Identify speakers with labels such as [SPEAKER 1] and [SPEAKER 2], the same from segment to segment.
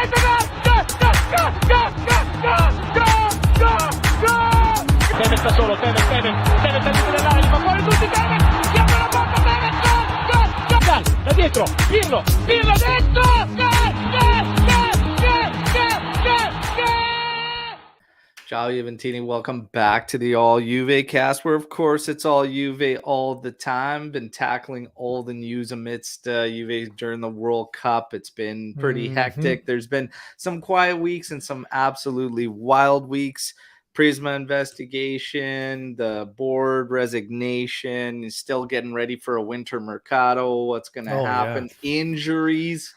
[SPEAKER 1] Tevez da solo, Tevez al limite dell'area, fa fuori tutti, Tevez, si apre la porta, Tevez, gol, da dietro, Pirlo dentro,
[SPEAKER 2] Ciao Juventini, welcome back to the All Juve cast, where of course it's all Juve all the time. Been tackling all the news amidst Juve during the World Cup. It's been pretty hectic. There's been some quiet weeks and some absolutely wild weeks. Prisma investigation, the board resignation, still getting ready for a winter mercado. What's going to happen? Yeah. Injuries.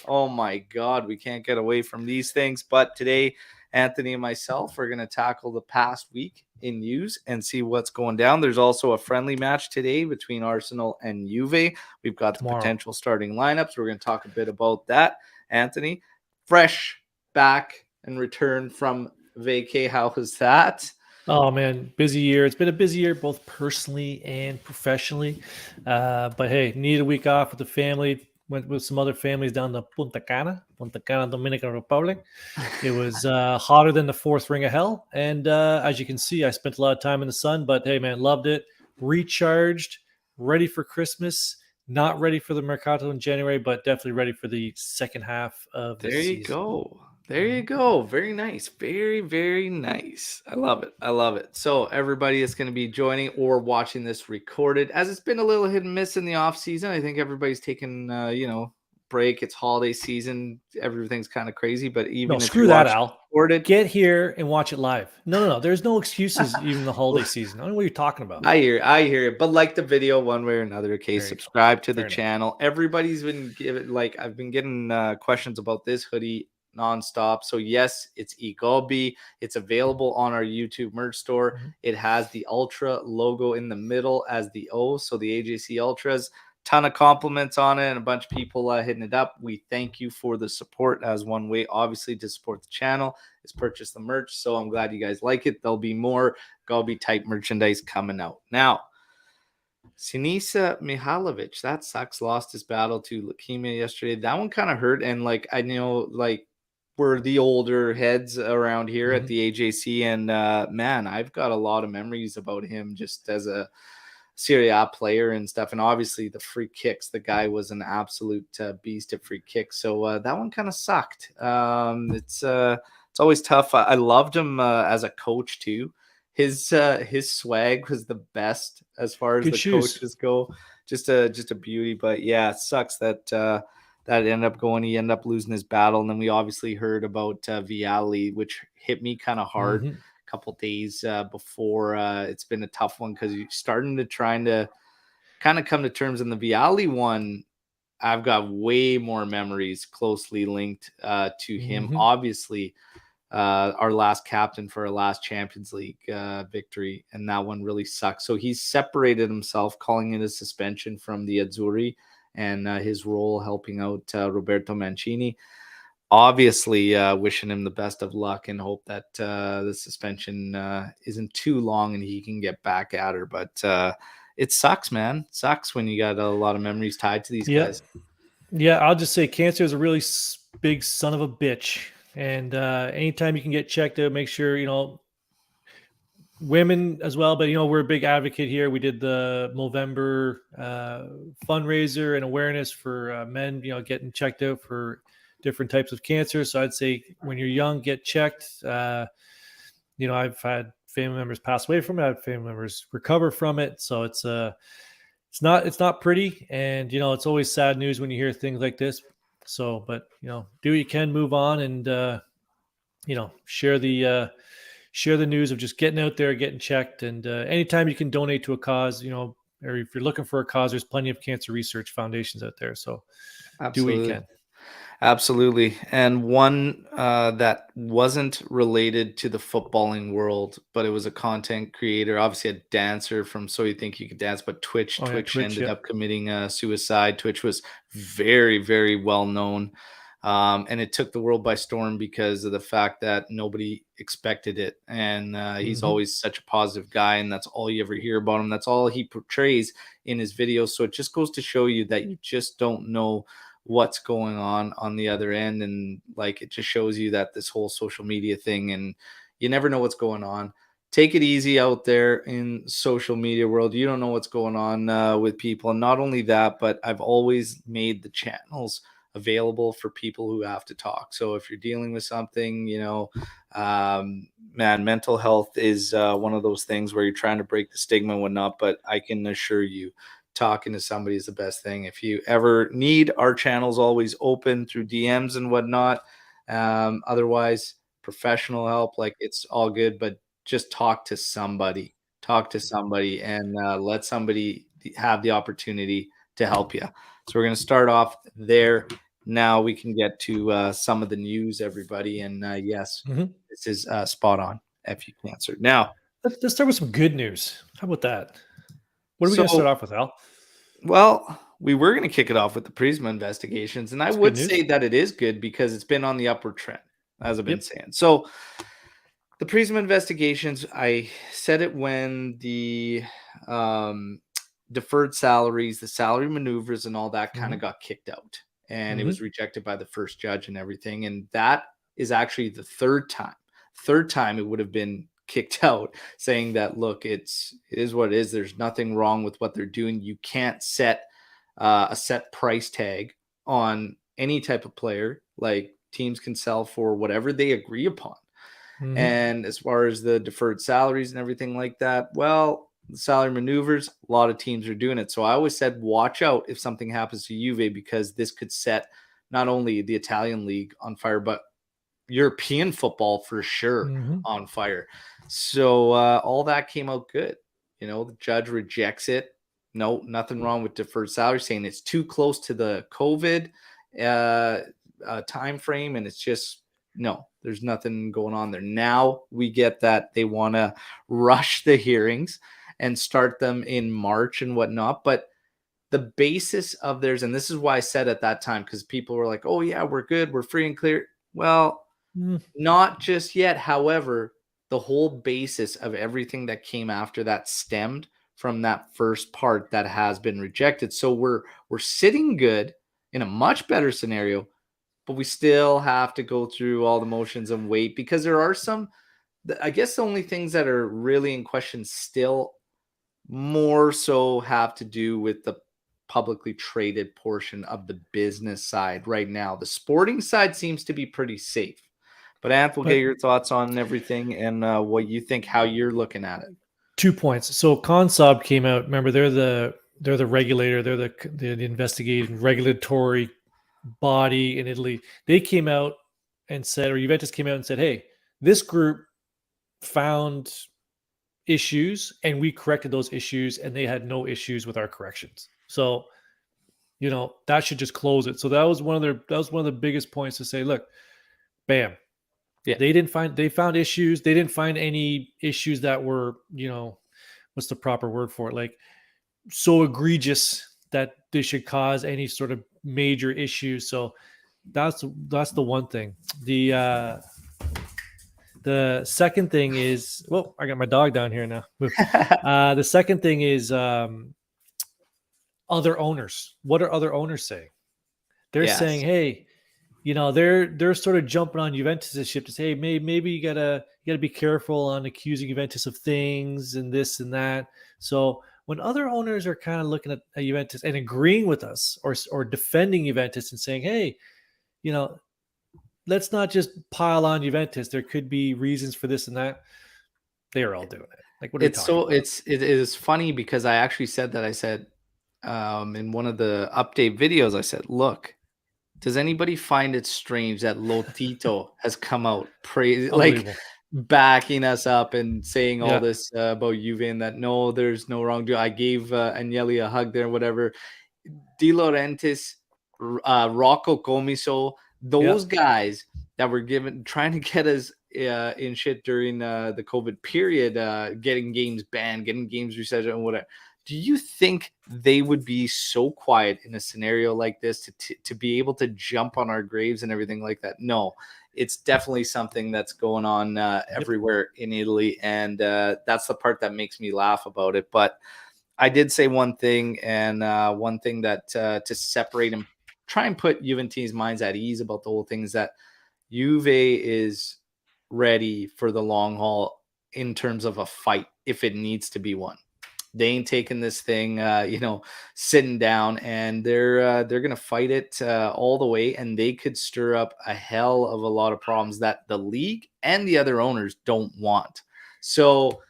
[SPEAKER 2] Oh my God, we can't get away from these things. But today, Anthony and myself are going to tackle the past week in news and see what's going down. There's also a friendly match today between Arsenal and Juve. We've got the potential starting lineups. We're going to talk a bit about that. Anthony, fresh back and return from vacay. How was that?
[SPEAKER 3] Oh man, busy year. It's been a busy year both personally and professionally. But hey, needed a week off with the family. Went with some other families down to Punta Cana, Dominican Republic. It was hotter than the fourth ring of hell. And as you can see, I spent a lot of time in the sun. But hey, man, loved it. Recharged, ready for Christmas. Not ready for the Mercato in January, but definitely ready for the second half of the season.
[SPEAKER 2] There you go. There you go. Very nice. Very, very nice. I love it. I love it. So everybody is going to be joining or watching this recorded, as it's been a little hit and miss in the off season. I think everybody's taking, break. It's holiday season. Everything's kind of crazy, but even if
[SPEAKER 3] screw that, Al. Recorded, get here and watch it live. No. There's no excuses even the holiday season. I don't know what you're talking about.
[SPEAKER 2] I hear it. But like the video one way or another, okay, subscribe to the channel. Everybody's been I've been getting questions about this hoodie nonstop. So yes, it's Igobi. It's available on our YouTube merch store. It has the Ultra logo in the middle as the O, so the AJC Ultras. Ton of compliments on it and a bunch of people hitting it up. We thank you for the support, as one way obviously to support the channel is purchase the merch. So I'm glad you guys like it. There'll be more Gobi type merchandise coming out. Now, Sinisa Mihalovic, that sucks, lost his battle to leukemia yesterday. That one kind of hurt. And I know we're the older heads around here at the AJC, and man, I've got a lot of memories about him just as a Serie A player and stuff. And obviously the free kicks, the guy was an absolute beast at free kicks. So that one kind of sucked. It's always tough. I loved him as a coach too. His swag was the best as far as the coaches go. Just a beauty. But yeah, it sucks that that ended up going. He ended up losing his battle, and then we obviously heard about Vialli, which hit me kind of hard a couple days before. It's been a tough one because you're starting to trying to kind of come to terms. In the Vialli one, I've got way more memories closely linked to him. Obviously, our last captain for our last Champions League victory, and that one really sucks. So he's separated himself, calling it a suspension from the Azzurri, and his role helping out Roberto Mancini. Obviously, wishing him the best of luck and hope that the suspension isn't too long and he can get back at her. But it sucks, man. It sucks when you got a lot of memories tied to these guys.
[SPEAKER 3] Yeah, I'll just say cancer is a really big son of a bitch. And anytime you can get checked out, make sure, women as well, but we're a big advocate here. We did the Movember fundraiser and awareness for men, getting checked out for different types of cancer. So I'd say when you're young, get checked. I've had family members pass away from it. I've had family members recover from it. So it's not pretty, and it's always sad news when you hear things like this. So, but do what you can, move on, and share the news of just getting out there, getting checked. And anytime you can donate to a cause, or if you're looking for a cause, there's plenty of cancer research foundations out there. So do what you can.
[SPEAKER 2] Absolutely. And one that wasn't related to the footballing world, but it was a content creator, obviously a dancer from So You Think You Could Dance, but Twitch ended up committing suicide. Twitch was very, very well known. And it took the world by storm because of the fact that nobody expected it. And he's always such a positive guy, and that's all you ever hear about him. That's all he portrays in his videos. So it just goes to show you that you just don't know what's going on the other end. And like, it just shows you that this whole social media thing, and you never know what's going on. Take it easy out there in social media world. You don't know what's going on with people. And not only that, but I've always made the channels available for people who have to talk. So if you're dealing with something, man, mental health is one of those things where you're trying to break the stigma and whatnot. But I can assure you, talking to somebody is the best thing. If you ever need, our channel's always open through DMs and whatnot. Otherwise, professional help, like, it's all good, but just talk to somebody, and let somebody have the opportunity to help you. So we're going to start off there. Now we can get to some of the news, everybody. And yes, this is spot on. FU cancer. Now,
[SPEAKER 3] let's start with some good news. How about that? What are we going to start off with, Al?
[SPEAKER 2] Well, we were going to kick it off with the Prisma investigations, and
[SPEAKER 3] That's
[SPEAKER 2] I would say that it is good because it's been on the upward trend, as I've been saying. So the Prisma investigations, I said it when the deferred salaries, the salary maneuvers and all that kind of got kicked out, and it was rejected by the first judge and everything. And that is actually the third time it would have been kicked out, saying that, look, it is what it is. There's nothing wrong with what they're doing. You can't set a set price tag on any type of player. Like, teams can sell for whatever they agree upon. And as far as the deferred salaries and everything like that, well, the salary maneuvers, a lot of teams are doing it. So I always said, watch out if something happens to Juve, because this could set not only the Italian league on fire, but European football for sure on fire. So all that came out good. The judge rejects it. No, nothing wrong with deferred salary, saying it's too close to the COVID time frame, and it's just, no, there's nothing going on there. Now we get that they want to rush the hearings and start them in March and whatnot. But the basis of theirs, and this is why I said at that time, because people were like, oh yeah, we're good, we're free and clear. Well, not just yet. However, the whole basis of everything that came after that stemmed from that first part that has been rejected. So we're sitting good in a much better scenario, but we still have to go through all the motions and wait, because there are some, I guess the only things that are really in question still more so have to do with the publicly traded portion of the business side right now. The sporting side seems to be pretty safe. But Anth, we'll get your thoughts on everything and what you think, how you're looking at it.
[SPEAKER 3] 2 points. So Consob came out. Remember, they're the regulator. They're the investigating regulatory body in Italy. They came out and said, or Juventus came out and said, hey, this group found issues and we corrected those issues, and they had no issues with our corrections. So, that should just close it. So that was one of the biggest points to say, look, bam. Yeah. They found issues. They didn't find any issues that were, what's the proper word for it? Like, so egregious that they should cause any sort of major issues. So that's the one thing. The second thing is, well, I got my dog down here now. The second thing is other owners. What are other owners saying? They're saying, hey, they're sort of jumping on Juventus' ship to say, hey, maybe you gotta be careful on accusing Juventus of things and this and that. So when other owners are kind of looking at Juventus and agreeing with us or defending Juventus and saying, hey, let's not just pile on Juventus. There could be reasons for this and that. They are all doing it. Like, what are
[SPEAKER 2] it is funny because I actually said that. I said in one of the update videos, I said, look, does anybody find it strange that Lotito has come out backing us up and saying all this about Juve, and that no, there's no wrongdoing? I gave Agnelli a hug there, whatever. De Laurentiis, Rocco Comiso, those guys that were trying to get us in shit during the COVID period, getting games banned, getting games reset and whatever. Do you think they would be so quiet in a scenario like this to be able to jump on our graves and everything like that? No, it's definitely something that's going on everywhere in Italy. And that's the part that makes me laugh about it. But I did say one thing, and one thing that to separate them try and put Juventus minds at ease about the whole thing, is that Juve is ready for the long haul in terms of a fight if it needs to be one. They ain't taking this thing, sitting down, and they're gonna fight it all the way, and they could stir up a hell of a lot of problems that the league and the other owners don't want. So,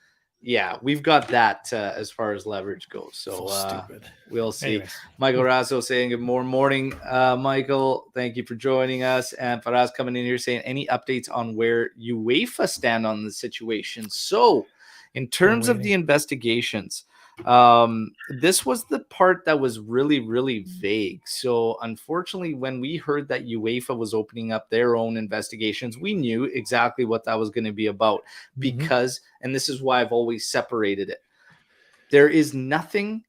[SPEAKER 2] yeah, we've got that as far as leverage goes. So
[SPEAKER 3] stupid.
[SPEAKER 2] We'll see.
[SPEAKER 3] Anyways.
[SPEAKER 2] Michael Razzo saying good morning. Michael, thank you for joining us. And Faraz coming in here saying any updates on where UEFA stand on the situation. So, in terms of the investigations, this was the part that was really, really vague. So unfortunately, when we heard that UEFA was opening up their own investigations, we knew exactly what that was going to be about, because, and this is why I've always separated it. There's no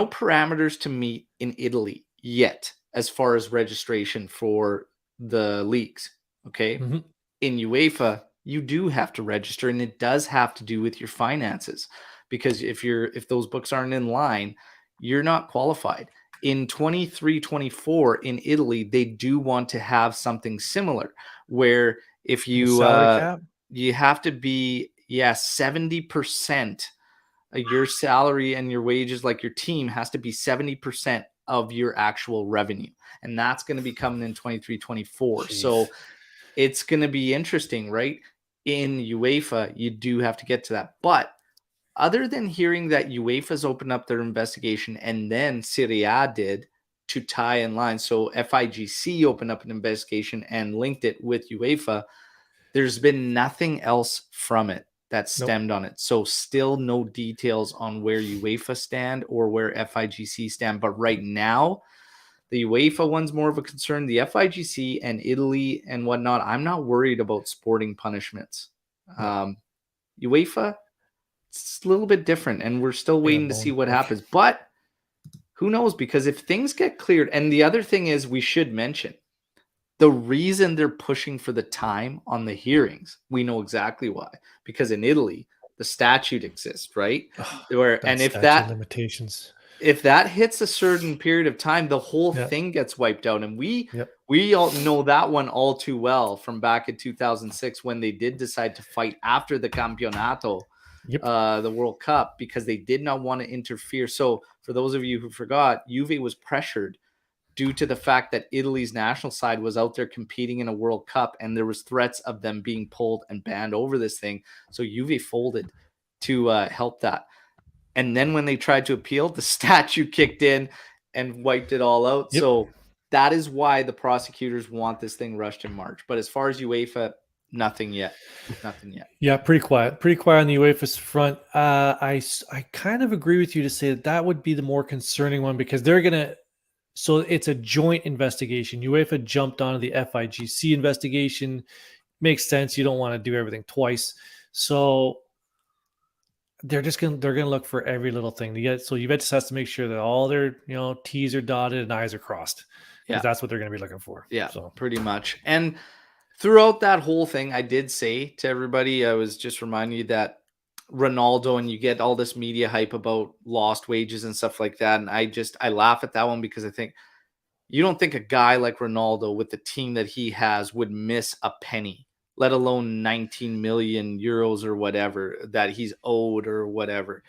[SPEAKER 2] parameters to meet in Italy yet, as far as registration for the leagues. Okay. In UEFA, you do have to register, and it does have to do with your finances. Because if those books aren't in line, you're not qualified. In 23-24 in Italy, they do want to have something similar, where if you you have to be 70% of your salary and your wages, like your team has to be 70% of your actual revenue, and that's going to be coming in 23-24. So it's going to be interesting, right? In UEFA, you do have to get to that, but other than hearing that UEFA's opened up their investigation and then Serie A did to tie in line, so FIGC opened up an investigation and linked it with UEFA, there's been nothing else from it that stemmed on it. So still no details on where UEFA stand or where FIGC stand. But right now, the UEFA one's more of a concern. The FIGC and Italy and whatnot, I'm not worried about sporting punishments. UEFA, it's a little bit different, and we're still waiting to see what happens. But who knows? Because if things get cleared, and the other thing is, we should mention the reason they're pushing for the time on the hearings. We know exactly why. Because in Italy, the statute exists, right? If that hits a certain period of time, the whole thing gets wiped out. And we all know that one all too well from back in 2006 when they did decide to fight after the Campionato. The World Cup, because they did not want to interfere. So for those of you who forgot, Juve was pressured due to the fact that Italy's national side was out there competing in a World Cup, and there was threats of them being pulled and banned over this thing. So Juve folded to help that. And then when they tried to appeal, the statute kicked in and wiped it all out. So that is why the prosecutors want this thing rushed in March. But as far as UEFA, nothing yet.
[SPEAKER 3] Yeah, pretty quiet on the UEFA's front. I kind of agree with you to say that would be the more concerning one, because they're gonna. So it's a joint investigation. UEFA jumped onto the FIGC investigation. Makes sense. You don't want to do everything twice. So they're gonna look for every little thing to get. So Juventus has to make sure that all their T's are dotted and I's are crossed. Because that's what they're gonna be looking for.
[SPEAKER 2] Yeah,
[SPEAKER 3] so
[SPEAKER 2] pretty much. And throughout that whole thing, I did say to everybody, I was just reminding you that Ronaldo, and you get all this media hype about lost wages and stuff like that. And I laugh at that one, because I think you don't think a guy like Ronaldo with the team that he has would miss a penny, let alone 19 million euros or whatever that he's owed or whatever.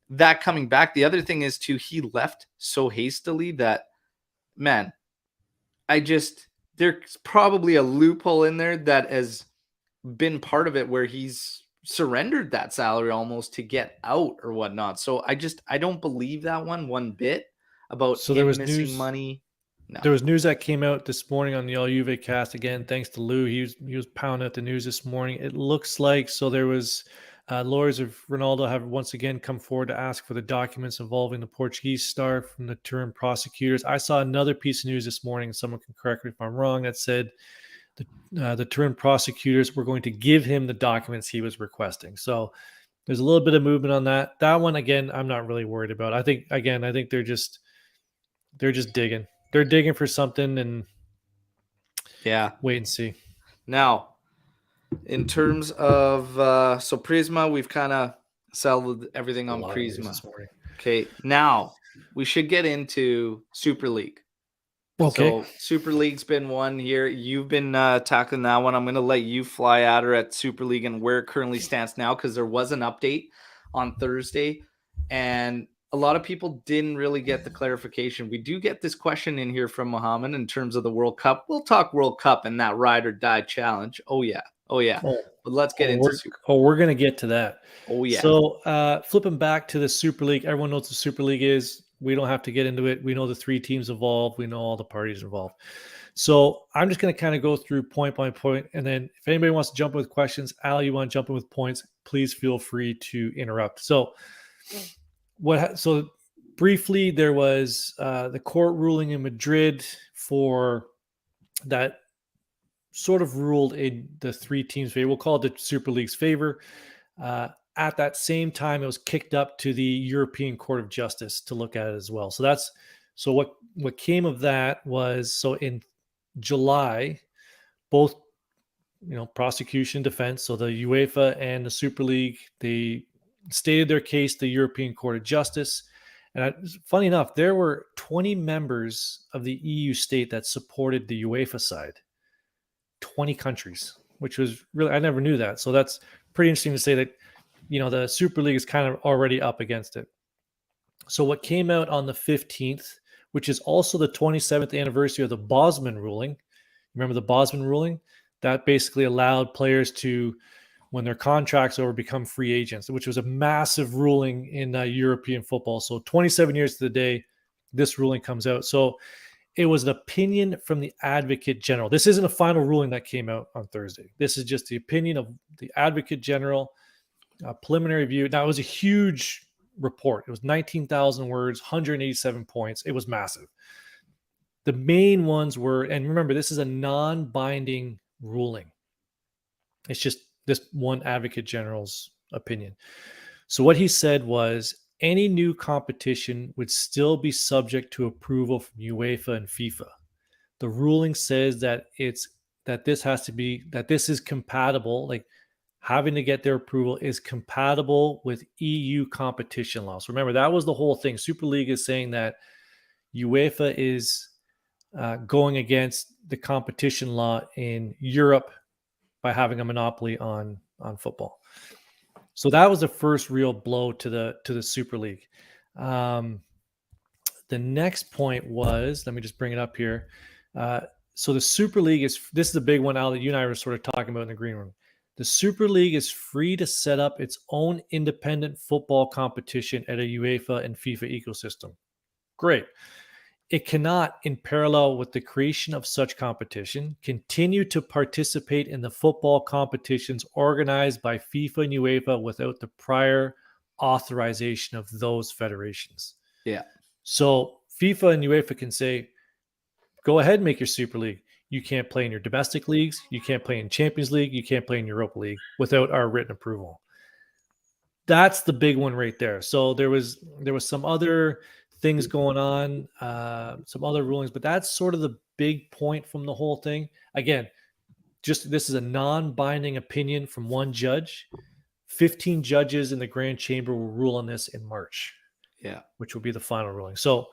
[SPEAKER 2] That coming back. The other thing is too, he left so hastily that, man, there's probably a loophole in there that has been part of it where he's surrendered that salary almost to get out or whatnot. So I don't believe that one bit about him missing money. No.
[SPEAKER 3] There was news that came out this morning on the All Juve cast. Again, thanks to Lou. He was pounding out the news this morning. It looks like, so there was lawyers of Ronaldo have once again come forward to ask for the documents involving the Portuguese star from the Turin prosecutors. I saw another piece of news this morning, and someone can correct me if I'm wrong, that said the Turin prosecutors were going to give him the documents he was requesting. So there's a little bit of movement on that. That one, again, I'm not really worried about. I think they're just digging. They're digging for something, and wait and see.
[SPEAKER 2] Now, in terms of so Prisma, we've kind of settled everything on Prisma. Okay, now we should get into Super League.
[SPEAKER 3] Okay.
[SPEAKER 2] So Super League's been one here. You've been tackling that one. I'm going to let you fly at her at Super League and where it currently stands now, because there was an update on Thursday and a lot of people didn't really get the clarification. We do get this question in here from Muhammad in terms of the World Cup. We'll talk World Cup and that ride or die challenge. Oh yeah. But let's get into Super.
[SPEAKER 3] We're going to get to that.
[SPEAKER 2] Oh yeah.
[SPEAKER 3] So flipping back to the Super League, everyone knows what the Super League is. We don't have to get into it. We know the 3 teams involved. We know all the parties involved. So I'm just going to kind of go through point by point. And then if anybody wants to jump in with questions, Al, you want to jump in with points, please feel free to interrupt. So briefly, there was the court ruling in Madrid for that sort of ruled in the 3 teams' favor. We'll call it the Super League's favor. At that same time, it was kicked up to the European Court of Justice to look at it as well. So what came of that was, so in July, both prosecution, defense, so the UEFA and the Super League, they stated their case to the European Court of Justice. And funny enough, there were 20 members of the EU state that supported the UEFA side. 20 countries, which was really, I never knew that. So that's pretty interesting to say that the Super League is kind of already up against it. So what came out on the 15th, which is also the 27th anniversary of the Bosman ruling. Remember the Bosman ruling? That basically allowed players to, when their contracts over, become free agents, which was a massive ruling in European football. So 27 years to the day, this ruling comes out. So it was an opinion from the Advocate General. This isn't a final ruling that came out on Thursday. This is just the opinion of the Advocate General, a preliminary view. Now, it was a huge report. It was 19,000 words, 187 points. It was massive. The main ones were, and remember, this is a non-binding ruling. It's just this one Advocate General's opinion. So what he said was, any new competition would still be subject to approval from UEFA and FIFA. The ruling says that this is compatible, like having to get their approval is compatible with EU competition laws. Remember, that was the whole thing. Super League is saying that UEFA is going against the competition law in Europe by having a monopoly on football. So that was the first real blow to the Super League. The next point was, let me just bring it up here. So the Super League this is a big one, Al, that you and I were sort of talking about in the green room. The Super League is free to set up its own independent football competition at a UEFA and FIFA ecosystem. Great. It cannot, in parallel with the creation of such competition, continue to participate in the football competitions organized by FIFA and UEFA without the prior authorization of those federations.
[SPEAKER 2] Yeah.
[SPEAKER 3] So FIFA and UEFA can say, go ahead and make your Super League. You can't play in your domestic leagues. You can't play in Champions League. You can't play in Europa League without our written approval. That's the big one right there. So there was some other things going on, some other rulings, but that's sort of the big point from the whole thing. Again, just this is a non-binding opinion from one judge. 15 judges in the Grand Chamber will rule on this in March.
[SPEAKER 2] Yeah,
[SPEAKER 3] which will be the final ruling. So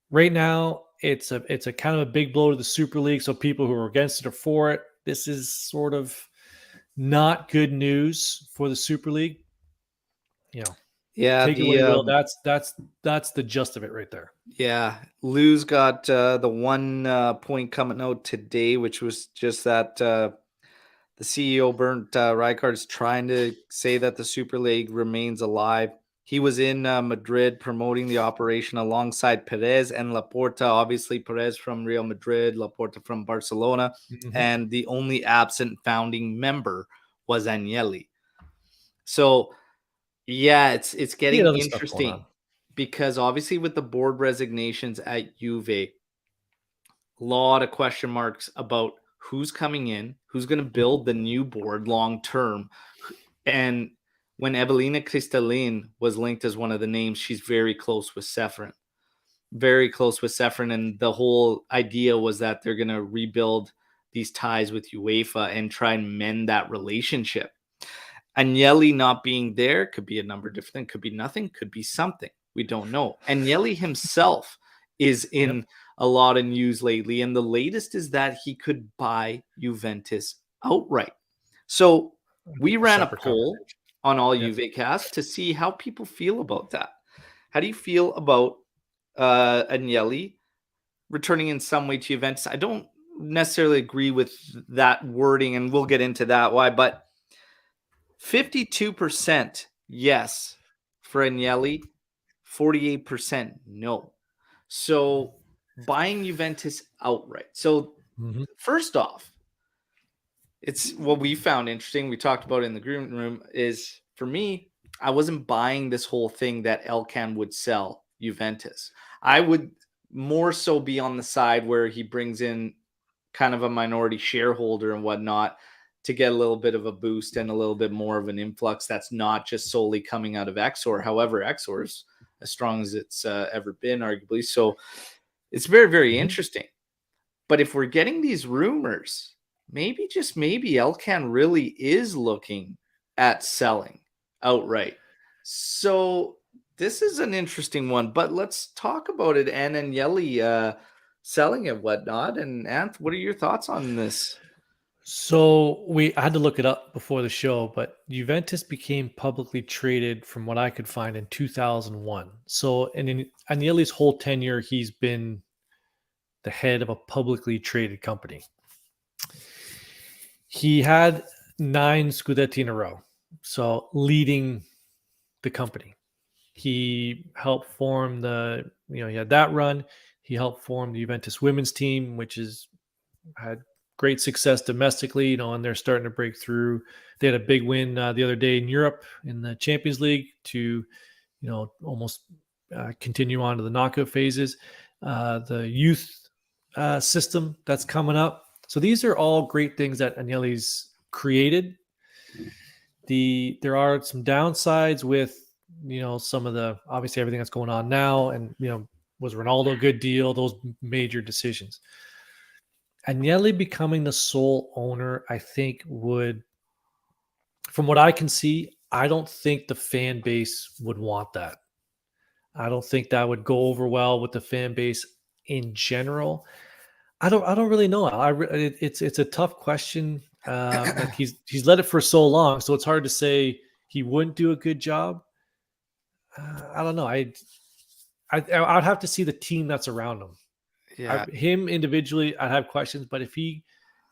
[SPEAKER 3] right now, it's a kind of a big blow to the Super League. So people who are against it or for it, this is sort of not good news for the Super League.
[SPEAKER 2] Yeah,
[SPEAKER 3] take it away, Will. That's the gist of it right there.
[SPEAKER 2] Yeah, Lou's got the 1 point coming out today, which was just that the CEO Bernd Rijkaard is trying to say that the Super League remains alive. He was in Madrid promoting the operation alongside Perez and Laporta. Obviously, Perez from Real Madrid, Laporta from Barcelona, and the only absent founding member was Agnelli. So, yeah, it's getting interesting because obviously with the board resignations at Juve, a lot of question marks about who's coming in, who's going to build the new board long term, and when Evelina Cristallin was linked as one of the names, she's very close with Ceferin. Very close with Ceferin. And the whole idea was that they're going to rebuild these ties with UEFA and try and mend that relationship. Agnelli not being there could be a number of different things. Could be nothing. Could be something. We don't know. Agnelli himself is in a lot of news lately. And the latest is that he could buy Juventus outright. So we ran a poll on all Juve cast to see how people feel about that. How do you feel about Agnelli returning in some way to Juventus? I don't necessarily agree with that wording, and we'll get into that why, but 52% yes for Agnelli, 48% no. So buying Juventus outright. So first off, it's what we found interesting. We talked about it in the green room is, for me, I wasn't buying this whole thing that Elkan would sell Juventus. I would more so be on the side where he brings in kind of a minority shareholder and whatnot to get a little bit of a boost and a little bit more of an influx that's not just solely coming out of Exor. However, Exor is as strong as it's ever been, arguably. So it's very, very interesting. But if we're getting these rumors, maybe, just maybe, Elkan really is looking at selling outright. So this is an interesting one, but let's talk about it. And Agnelli selling and whatnot. And Anth, what are your thoughts on this?
[SPEAKER 3] So I had to look it up before the show, but Juventus became publicly traded, from what I could find, in 2001. So in Agnelli's whole tenure, he's been the head of a publicly traded company. He had 9 Scudetti in a row, so leading the company. He helped form he had that run. He helped form the Juventus women's team, which had great success domestically, and they're starting to break through. They had a big win the other day in Europe in the Champions League to, almost continue on to the knockout phases. The youth system that's coming up. So these are all great things that Agnelli's created. There are some downsides with, some of the, obviously everything that's going on now, and, was Ronaldo a good deal? Those major decisions. Agnelli becoming the sole owner, I think would, from what I can see, I don't think the fan base would want that. I don't think that would go over well with the fan base in general. I don't really know. It's a tough question. Like he's led it for so long, so it's hard to say he wouldn't do a good job. I don't know. I'd have to see the team that's around him.
[SPEAKER 2] Yeah,
[SPEAKER 3] him individually, I'd have questions. But if he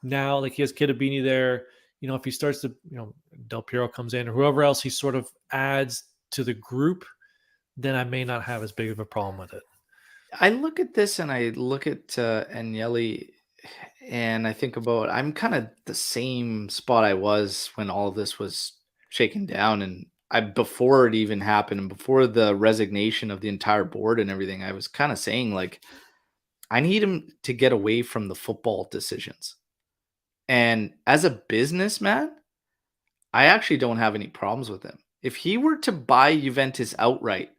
[SPEAKER 3] now, like, he has Kitabini there, if he starts to, Del Piero comes in, or whoever else he sort of adds to the group, then I may not have as big of a problem with it.
[SPEAKER 2] I look at this and I look at Agnelli, and I think about, I'm kind of the same spot I was when all of this was shaken down, and before it even happened, and before the resignation of the entire board and everything, I was kind of saying, like, I need him to get away from the football decisions. And as a businessman, I actually don't have any problems with him. If he were to buy Juventus outright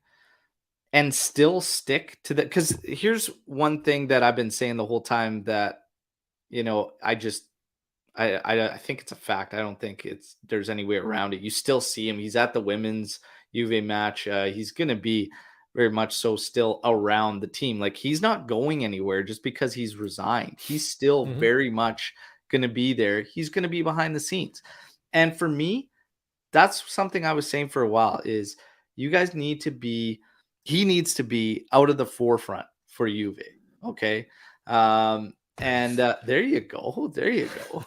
[SPEAKER 2] and still stick to that, because here's one thing that I've been saying the whole time that, I think it's a fact. I don't think there's any way around it. You still see him. He's at the women's Juve match. He's going to be very much so still around the team. Like, he's not going anywhere just because he's resigned. He's still very much going to be there. He's going to be behind the scenes. And for me, that's something I was saying for a while, is you guys need to be, he needs to be out of the forefront for Juve. Okay. There you go. There you go.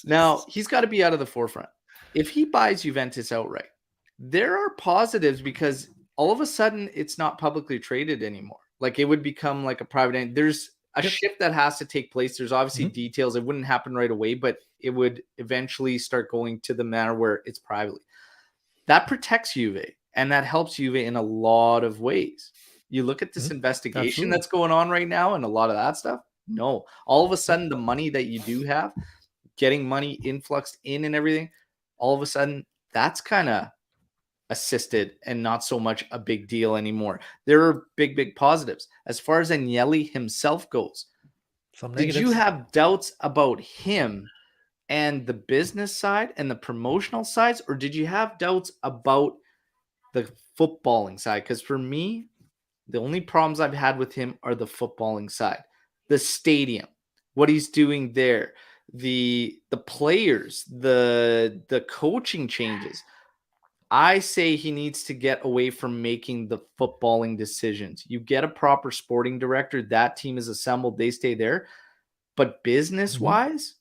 [SPEAKER 2] Now, he's got to be out of the forefront. If he buys Juventus outright, there are positives, because all of a sudden it's not publicly traded anymore. Like, it would become like a private entity. There's a shift that has to take place. There's obviously details. It wouldn't happen right away, but it would eventually start going to the manner where it's privately. That protects Juve, and that helps Juve in a lot of ways. You look at this investigation that's going on right now and a lot of that stuff. No, all of a sudden the money that you do have, getting money influxed in and everything, all of a sudden that's kind of assisted and not so much a big deal anymore. There are big, big positives. As far as Agnelli himself goes, did you have doubts about him and the business side and the promotional sides, or did you have doubts about the footballing side? Because for me, The only problems I've had with him are the footballing side, the stadium, what he's doing there, the players, the coaching changes. I say he needs to get away from making the footballing decisions. You get a proper sporting director, that team is assembled, they stay there. But business-wise,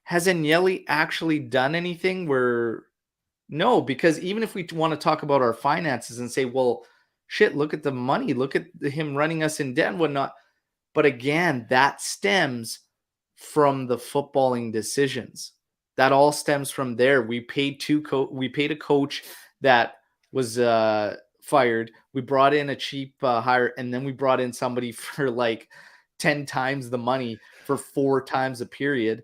[SPEAKER 2] has Agnelli actually done anything where no, because even if we want to talk about our finances and say, well, shit, look at the money, look at him running us in debt and whatnot. But again, that stems from the footballing decisions. That all stems from there. We paid a coach that was fired. We brought in a cheap hire, and then we brought in somebody for like 10 times the money for 4 times the period.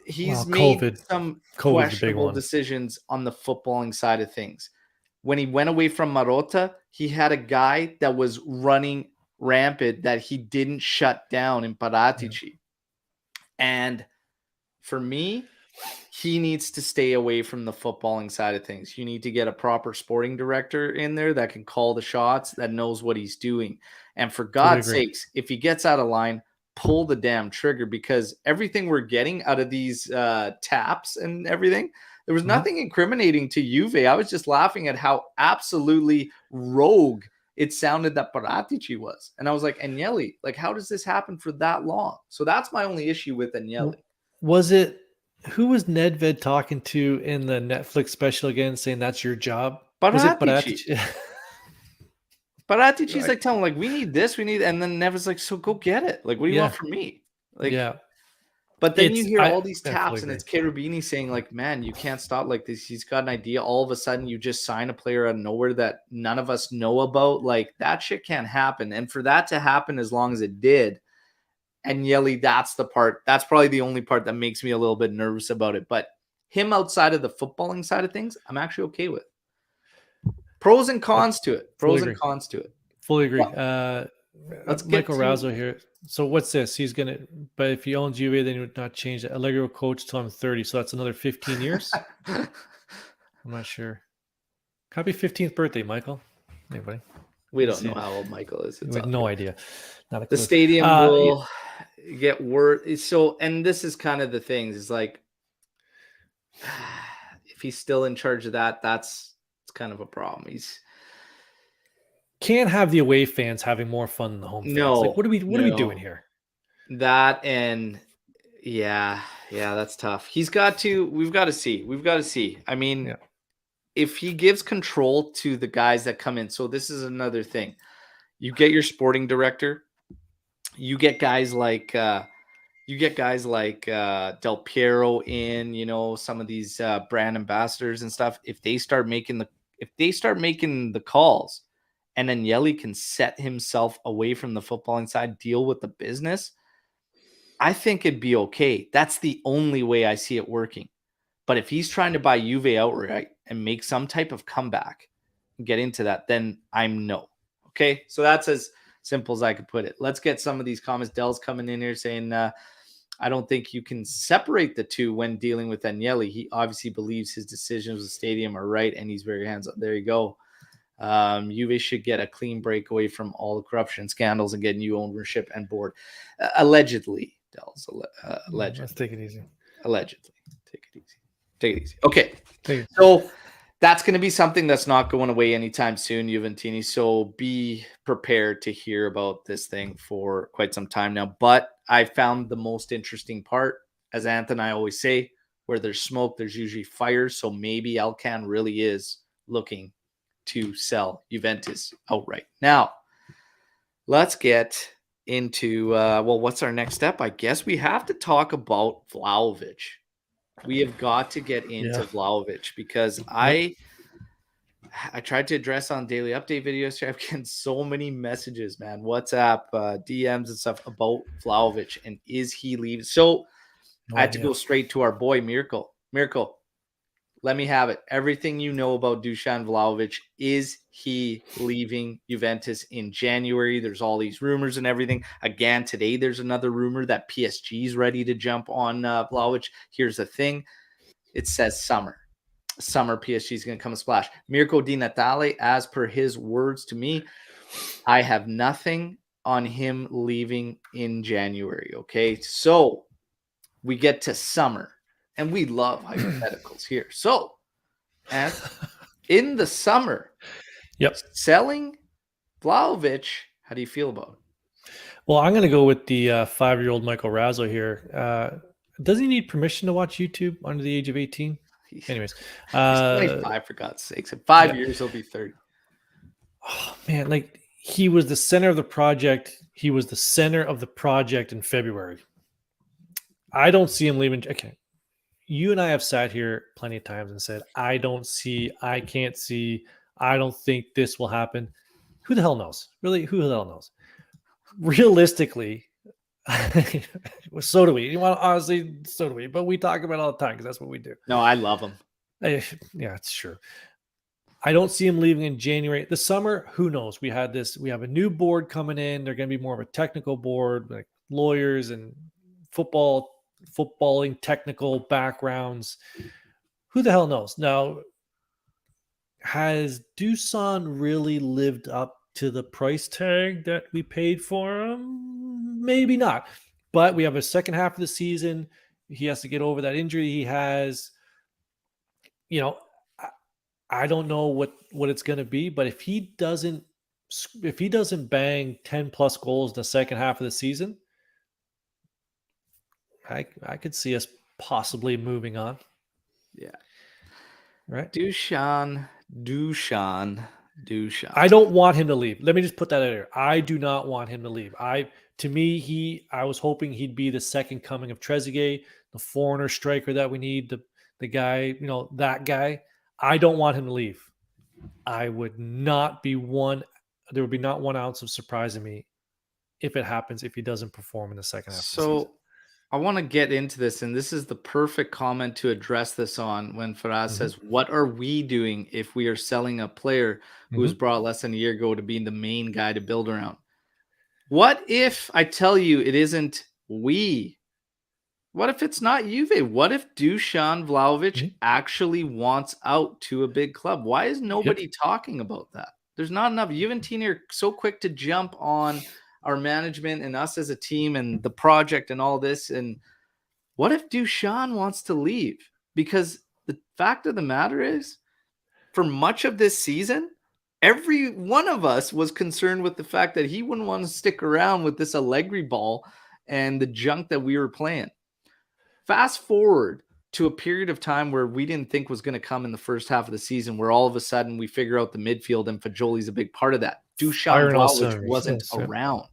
[SPEAKER 2] He's made some questionable decisions on the footballing side of things. When he went away from Marotta, he had a guy that was running rampant that he didn't shut down in Paratici. Yeah. And for me, he needs to stay away from the footballing side of things. You need to get a proper sporting director in there that can call the shots, that knows what he's doing. And for God's sakes, if he gets out of line, pull the damn trigger, because everything we're getting out of these taps and everything, there was nothing incriminating to Juve. I was just laughing at how absolutely rogue it sounded that Paratici was. And I was like, Agnelli, like, how does this happen for that long? So that's my only issue with Agnelli.
[SPEAKER 3] Who was Nedved talking to in the Netflix special again, saying that's your job?
[SPEAKER 2] Paratici.
[SPEAKER 3] Was it Paratici?
[SPEAKER 2] Paratici's like telling him, like, we need this, we need, and then Nedved's like, so go get it. Like, what do you want from me? Like, But then you hear all these taps, and it's Cherubini saying, like, man, you can't stop like this. He's got an idea. All of a sudden, you just sign a player out of nowhere that none of us know about. Like, that shit can't happen. And for that to happen as long as it did, Agnelli, that's probably the only part that makes me a little bit nervous about it. But him outside of the footballing side of things, I'm actually okay with. Pros and cons to it.
[SPEAKER 3] Fully agree. Let's get Michael Razzo here. So what's this? He's gonna, but if he owns Juve, then he would not change it. Allegro coach till I'm 30, so that's another 15 years. I'm not sure. Happy 15th birthday, Michael. Anybody?
[SPEAKER 2] We don't know how old Michael is.
[SPEAKER 3] We have no idea. Not a clue.
[SPEAKER 2] The stadium will get worse. So, and this is kind of the thing. Is like, if he's still in charge of that, it's kind of a problem. He's
[SPEAKER 3] can't have the away fans having more fun than the home fans. Like, what are we doing here?
[SPEAKER 2] That, and that's tough. We've got to see. I mean, if he gives control to the guys that come in, so this is another thing. You get your sporting director, you get guys like Del Piero in, some of these brand ambassadors and stuff. If they start making the calls, and Agnelli can set himself away from the footballing side, deal with the business, I think it'd be okay. That's the only way I see it working. But if he's trying to buy Juve outright and make some type of comeback and get into that, then I'm no. Okay, so that's as simple as I could put it. Let's get some of these comments. Dell's coming in here saying, I don't think you can separate the two when dealing with Agnelli. He obviously believes his decisions with the stadium are right, and he's very hands-on. There you go. Juve should get a clean break away from all the corruption scandals and get new ownership and board. Allegedly, Dell's. Allegedly.
[SPEAKER 3] Let's take it easy.
[SPEAKER 2] Allegedly. Take it easy. Okay. So that's going to be something that's not going away anytime soon, Juventini. So be prepared to hear about this thing for quite some time now. But I found the most interesting part, as Ant and I always say, where there's smoke, there's usually fire. So maybe Alcan really is looking to sell Juventus outright. Now, let's get into, what's our next step? I guess we have to talk about Vlahovic. We have got to get into Vlahovic because I tried to address on daily update videos. I've gotten so many messages, man, WhatsApp, DMs and stuff about Vlahovic and is he leaving? So I had to go straight to our boy, Mirko. Mirko, let me have it. Everything you know about Dusan Vlahovic, is he leaving Juventus in January? There's all these rumors and everything. Again, today there's another rumor that PSG is ready to jump on Vlahovic. Here's the thing. It says summer. Summer PSG is going to come and splash. Mirko Di Natale, as per his words to me, I have nothing on him leaving in January. Okay. So we get to summer and we love hypotheticals here. So, and in the summer,
[SPEAKER 3] Yep.
[SPEAKER 2] selling Vlahovic, how do you feel about it?
[SPEAKER 3] Well, I'm going to go with the 5-year-old Michael Razzo here. Does he need permission to watch YouTube under the age of 18? Anyways,
[SPEAKER 2] He's 25 for God's sakes. In 5 years, he'll be 30.
[SPEAKER 3] Oh man, like he was the center of the project. He was the center of the project in February. I don't see him leaving. Okay. You and I have sat here plenty of times and said, I don't see, I can't see, I don't think this will happen. Who the hell knows? Really, who the hell knows? Realistically, so do we. Well, honestly, so do we. But we talk about it all the time because that's what we do.
[SPEAKER 2] No, I love him.
[SPEAKER 3] Yeah, it's sure. I don't see him leaving in January. The summer, who knows? We have a new board coming in. They're going to be more of a technical board, like lawyers and footballing technical backgrounds. Who the hell knows? Now, has Dusan really lived up to the price tag that we paid for him? Maybe not. But we have a second half of the season. He has to get over that injury he has. I don't know what it's going to be, but if he doesn't bang 10 plus goals in the second half of the season, I could see us possibly moving on.
[SPEAKER 2] Yeah.
[SPEAKER 3] Right.
[SPEAKER 2] Dusan.
[SPEAKER 3] I don't want him to leave. Let me just put that out there. I do not want him to leave. I was hoping he'd be the second coming of Trezeguet, the foreigner striker that we need, the guy, that guy. I don't want him to leave. There would not be one ounce of surprise in me if it happens, if he doesn't perform in the second half of the season.
[SPEAKER 2] I want to get into this, and this is the perfect comment to address this on when Faraz says, what are we doing if we are selling a player who was brought less than a year ago to be the main guy to build around? What if I tell you it isn't we? What if it's not Juve? What if Dusan Vlahovic actually wants out to a big club? Why is nobody talking about that? There's not enough. Juventini are so quick to jump on our management and us as a team and the project and all this. And what if Dusan wants to leave? Because the fact of the matter is, for much of this season, every one of us was concerned with the fact that he wouldn't want to stick around with this Allegri ball and the junk that we were playing. Fast forward to a period of time where we didn't think was going to come in the first half of the season, where all of a sudden we figure out the midfield and Fajoli's a big part of that. Dusan Vlahovic wasn't around.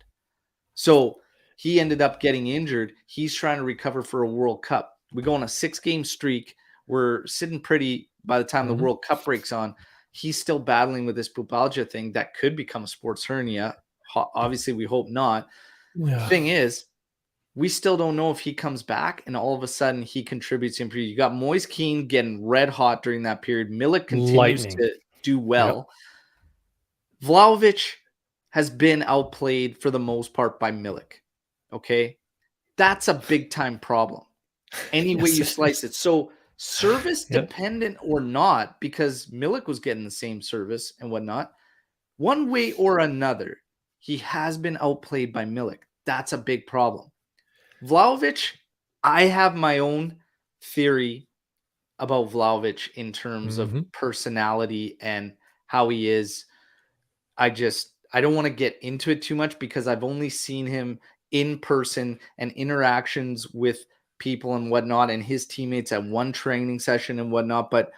[SPEAKER 2] So he ended up getting injured. He's trying to recover for a World Cup. We go on a 6-game streak. We're sitting pretty by the time the World Cup breaks on. He's still battling with this pubalgia thing that could become a sports hernia. Obviously, we hope not. Yeah. The thing is, we still don't know if he comes back and all of a sudden he contributes. You got Moise Keane getting red hot during that period. Milik continues to do well. Yep. Vlahovic has been outplayed for the most part by Milik. Okay. That's a big time problem. Any way you slice it. So service dependent or not, because Milik was getting the same service and whatnot, one way or another, he has been outplayed by Milik. That's a big problem. Vlahovic, I have my own theory about Vlahovic in terms of personality and how he is. I don't want to get into it too much because I've only seen him in person and interactions with people and whatnot and his teammates at one training session and whatnot. But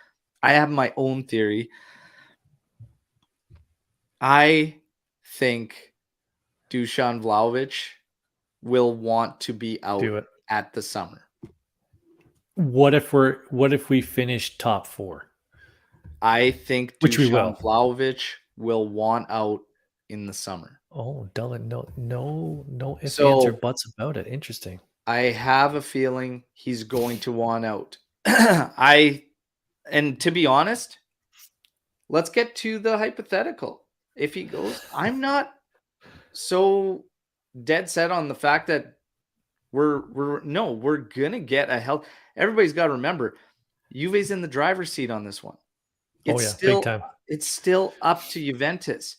[SPEAKER 2] I have my own theory. I think Dusan Vlahovic will want to be out at the summer.
[SPEAKER 3] What if we finish top 4?
[SPEAKER 2] I think Dusan Vlahovic will want out in the summer.
[SPEAKER 3] Oh, no ifs, ands, or buts about it. Interesting.
[SPEAKER 2] I have a feeling he's going to want out. And to be honest, let's get to the hypothetical. If he goes, I'm not so dead set on the fact that we're gonna get a health. Everybody's got to remember, Juve's in the driver's seat on this one. It's
[SPEAKER 3] big time.
[SPEAKER 2] It's still up to Juventus.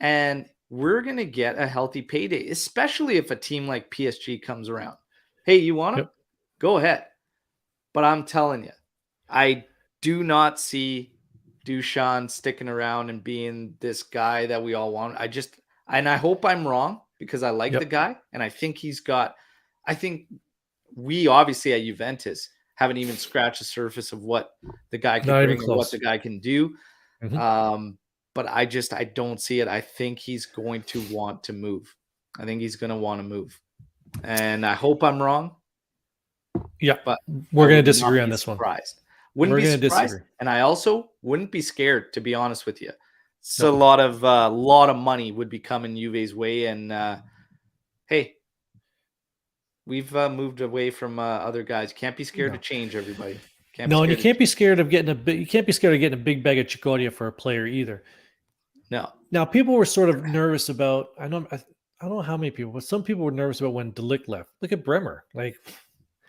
[SPEAKER 2] And we're going to get a healthy payday, especially if a team like PSG comes around. Hey, you want him?
[SPEAKER 3] Yep.
[SPEAKER 2] Go ahead. But I'm telling you, I do not see Duchamp sticking around and being this guy that we all want. I hope I'm wrong because I like the guy and I think I think we obviously at Juventus haven't even scratched the surface of what the guy can bring and what the guy can do. But I don't see it. I think he's going to want to move. I think he's going to want to move. And I hope I'm wrong.
[SPEAKER 3] Yeah,
[SPEAKER 2] but
[SPEAKER 3] we're going to disagree on this one.
[SPEAKER 2] Wouldn't be surprised. And I also wouldn't be scared, to be honest with you. It's a lot of money would be coming Juve's way. And hey, we've moved away from other guys. Can't be scared to change, everybody.
[SPEAKER 3] And you can't be scared of getting a big bag of chicoria for a player either.
[SPEAKER 2] No.
[SPEAKER 3] Now, people were sort of nervous about. I don't know how many people, but some people were nervous about when De Ligt left. Look at Bremer. Like,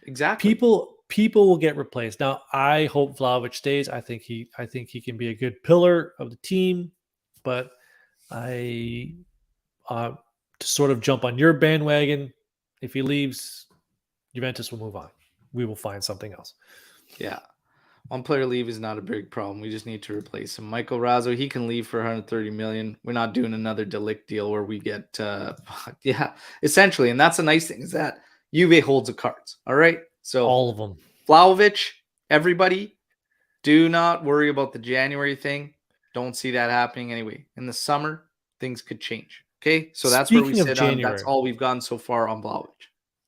[SPEAKER 2] exactly.
[SPEAKER 3] People will get replaced. Now, I hope Vlahovic stays. I think he can be a good pillar of the team. But to sort of jump on your bandwagon, if he leaves, Juventus will move on. We will find something else.
[SPEAKER 2] Yeah. One player leave is not a big problem. We just need to replace him. Michael Razzo, he can leave for 130 million. We're not doing another De Ligt deal where we get essentially. And that's the nice thing is that Juve holds the cards. All right. So
[SPEAKER 3] all of them.
[SPEAKER 2] Vlahovic, everybody, do not worry about the January thing. Don't see that happening anyway. In the summer, things could change. Okay. So that's where we sit on. That's all we've gotten so far on Vlahovic.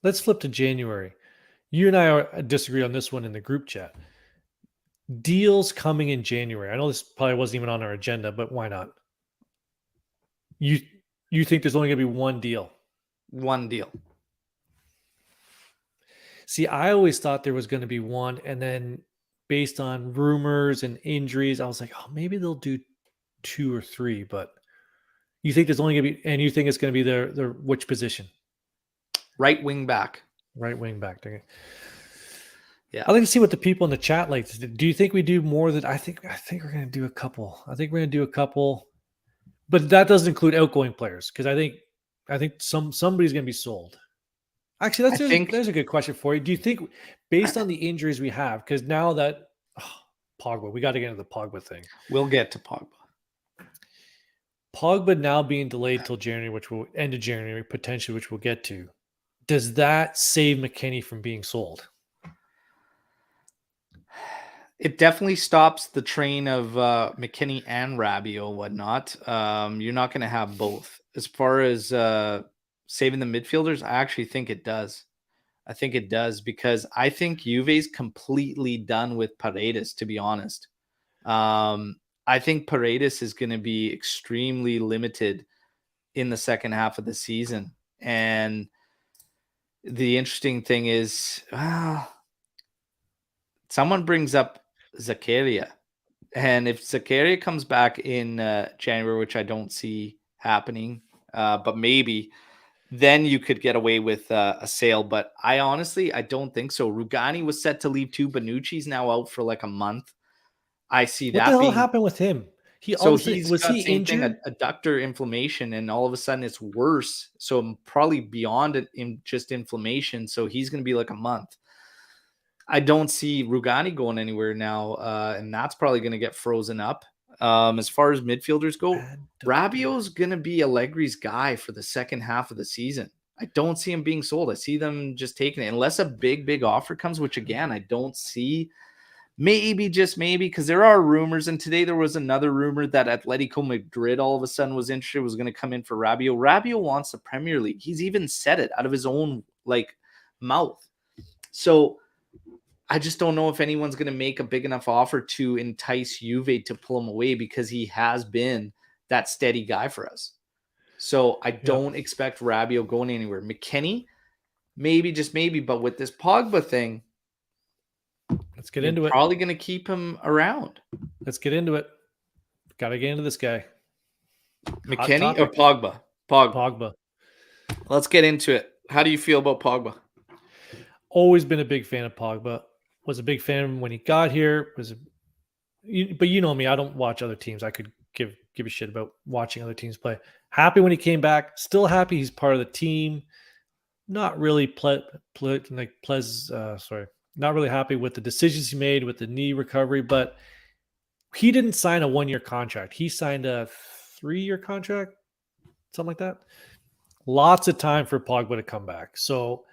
[SPEAKER 3] Let's flip to January. You and I disagree on this one in the group chat. Deals coming in January. I know this probably wasn't even on our agenda, but why not? You think there's only going to be one deal?
[SPEAKER 2] One deal.
[SPEAKER 3] See, I always thought there was going to be one, and then based on rumors and injuries, I was like, oh, maybe they'll do 2 or 3. But you think there's only going to be, and you think it's going to be the which position?
[SPEAKER 2] Right wing back.
[SPEAKER 3] Right wing back.
[SPEAKER 2] Yeah,
[SPEAKER 3] I'd like to see what the people in the chat like. Do you think we do more than I think we're going to do a couple. I think we're going to do a couple, but that doesn't include outgoing players because I think somebody's going to be sold. Actually, there's a good question for you. Do you think, based on the injuries we have, because now that Pogba, we got to get into the Pogba thing.
[SPEAKER 2] We'll get to Pogba.
[SPEAKER 3] Pogba now being delayed till January, which will end of January potentially, which we'll get to. Does that save McKennie from being sold?
[SPEAKER 2] It definitely stops the train of McKennie and Rabiot and whatnot. You're not going to have both. As far as saving the midfielders, I actually think it does. I think it does because I think Juve's completely done with Paredes, to be honest. I think Paredes is going to be extremely limited in the second half of the season. And the interesting thing is, someone brings up Zakaria. And if Zakaria comes back in January, which I don't see happening, but maybe, then you could get away with a sale. But I don't think so. Rugani was set to leave too. Bonucci's now out for like a month. I see that.
[SPEAKER 3] What the hell happened with him? Was he injured?
[SPEAKER 2] Adductor inflammation, and all of a sudden it's worse. So probably beyond it in just inflammation. So he's going to be like a month. I don't see Rugani going anywhere now, and that's probably going to get frozen up. As far as midfielders go, Rabiot's going to be Allegri's guy for the second half of the season. I don't see him being sold. I see them just taking it, unless a big offer comes, which again, I don't see. Maybe, just maybe, because there are rumors, and today there was another rumor that Atletico Madrid all of a sudden was interested, was going to come in for Rabiot. Rabiot wants the Premier League. He's even said it out of his own mouth. So I just don't know if anyone's going to make a big enough offer to entice Juve to pull him away, because he has been that steady guy for us. So I don't expect Rabiot going anywhere. McKennie, maybe, just maybe, but with this Pogba thing,
[SPEAKER 3] let's get into it.
[SPEAKER 2] Probably going to keep him around.
[SPEAKER 3] Let's get into it. Got to get into this guy.
[SPEAKER 2] McKennie or Pogba?
[SPEAKER 3] Pogba.
[SPEAKER 2] Let's get into it. How do you feel about Pogba?
[SPEAKER 3] Always been a big fan of Pogba. Was a big fan when he got here. But you know me, I don't watch other teams. I could give a shit about watching other teams play. Happy when he came back. Still happy he's part of the team. Not really not really happy with the decisions he made with the knee recovery, but he didn't sign a 1-year contract. He signed a 3-year contract, something like that. Lots of time for Pogba to come back. So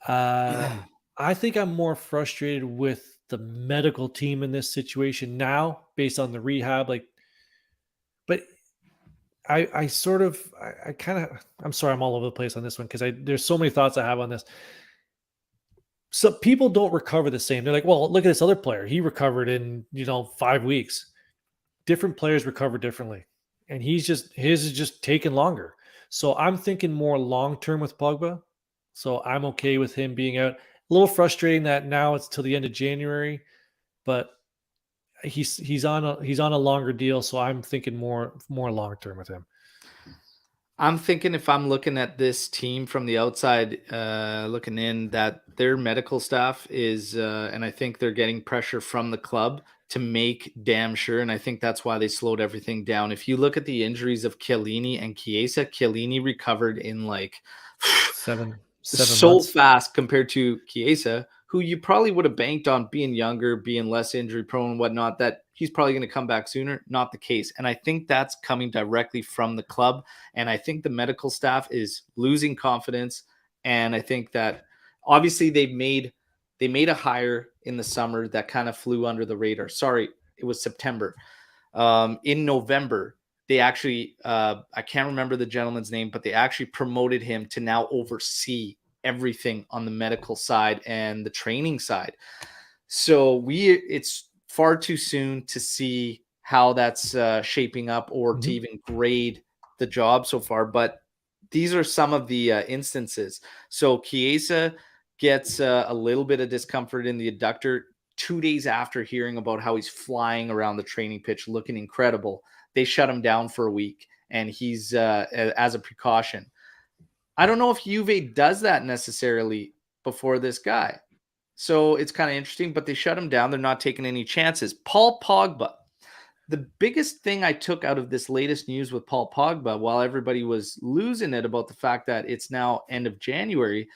[SPEAKER 3] I think I'm more frustrated with the medical team in this situation now based on the rehab. But I'm sorry, I'm all over the place on this one because there's so many thoughts I have on this. So people don't recover the same. They're like, well, look at this other player. He recovered in 5 weeks. Different players recover differently, and his is just taking longer. So I'm thinking more long term with Pogba. So I'm okay with him being out. A little frustrating that now it's till the end of January, but he's on a longer deal. So I'm thinking more long term with him.
[SPEAKER 2] I'm thinking if I'm looking at this team from the outside, looking in, that their medical staff is, and I think they're getting pressure from the club to make damn sure. And I think that's why they slowed everything down. If you look at the injuries of Chiellini and Chiesa, Chiellini recovered in like
[SPEAKER 3] seven
[SPEAKER 2] so
[SPEAKER 3] months.
[SPEAKER 2] fast compared to Chiesa, who you probably would have banked on being younger, being less injury prone and whatnot, that he's probably going to come back sooner. Not the case. And I think that's coming directly from the club. And I think the medical staff is losing confidence. And I think that obviously they made a hire in the summer that kind of flew under the radar. Sorry, it was September. In November, they actually, I can't remember the gentleman's name, but they actually promoted him to now oversee everything on the medical side and the training side. So it's far too soon to see how that's shaping up or to even grade the job so far. But these are some of the instances. So Chiesa gets a little bit of discomfort in the adductor 2 days after hearing about how he's flying around the training pitch, looking incredible. They shut him down for a week, and he's as a precaution. I don't know if Juve does that necessarily before this guy. So it's kind of interesting, but they shut him down. They're not taking any chances. Paul Pogba. The biggest thing I took out of this latest news with Paul Pogba, while everybody was losing it about the fact that it's now end of January,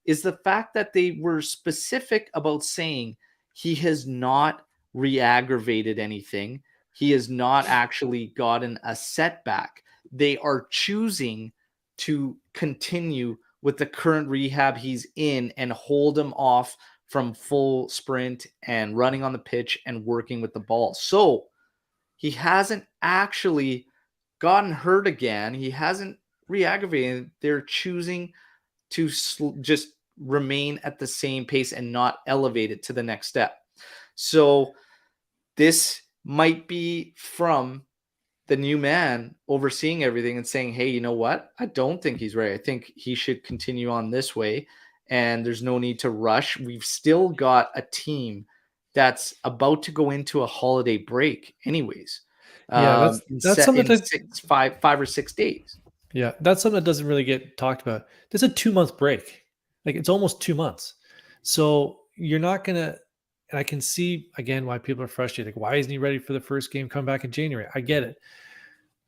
[SPEAKER 2] is the fact that they were specific about saying he has not re-aggravated anything. He has not actually gotten a setback. They are choosing to continue with the current rehab he's in and hold him off from full sprint and running on the pitch and working with the ball. So he hasn't actually gotten hurt again. He hasn't re-aggravated. They're choosing to just remain at the same pace and not elevate it to the next step. So this might be from the new man overseeing everything and saying, hey, you know what? I don't think he's right. I think he should continue on this way, and there's no need to rush. We've still got a team that's about to go into a holiday break anyways.
[SPEAKER 3] Yeah, that's something
[SPEAKER 2] in 5 or 6 days.
[SPEAKER 3] Yeah, that's something that doesn't really get talked about. There's a 2-month break. Like, it's almost 2 months. So you're not going to, and I can see, again, why people are frustrated. Like, why isn't he ready for the first game, come back in January? I get it.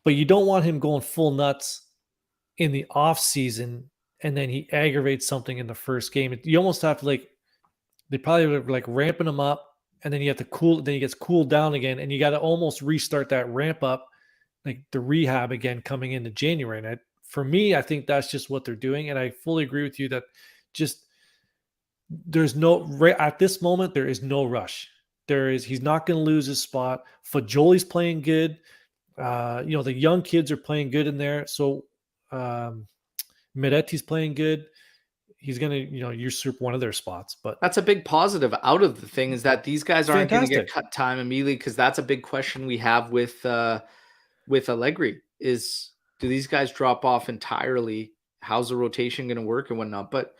[SPEAKER 3] But you don't want him going full nuts in the off season and then he aggravates something in the first game. You almost have to, they probably were ramping him up, and then you have to then he gets cooled down again, and you got to almost restart that ramp up, like the rehab again coming into January. And for me, I think that's just what they're doing. And I fully agree with you that at this moment, there is no rush. He's not going to lose his spot. Fajoli's playing good. The young kids are playing good in there. So Miretti's playing good. He's going to, usurp one of their spots. But
[SPEAKER 2] that's a big positive out of the thing, is that these guys aren't going to get cut time immediately, because that's a big question we have with Allegri is, do these guys drop off entirely? How's the rotation going to work and whatnot? But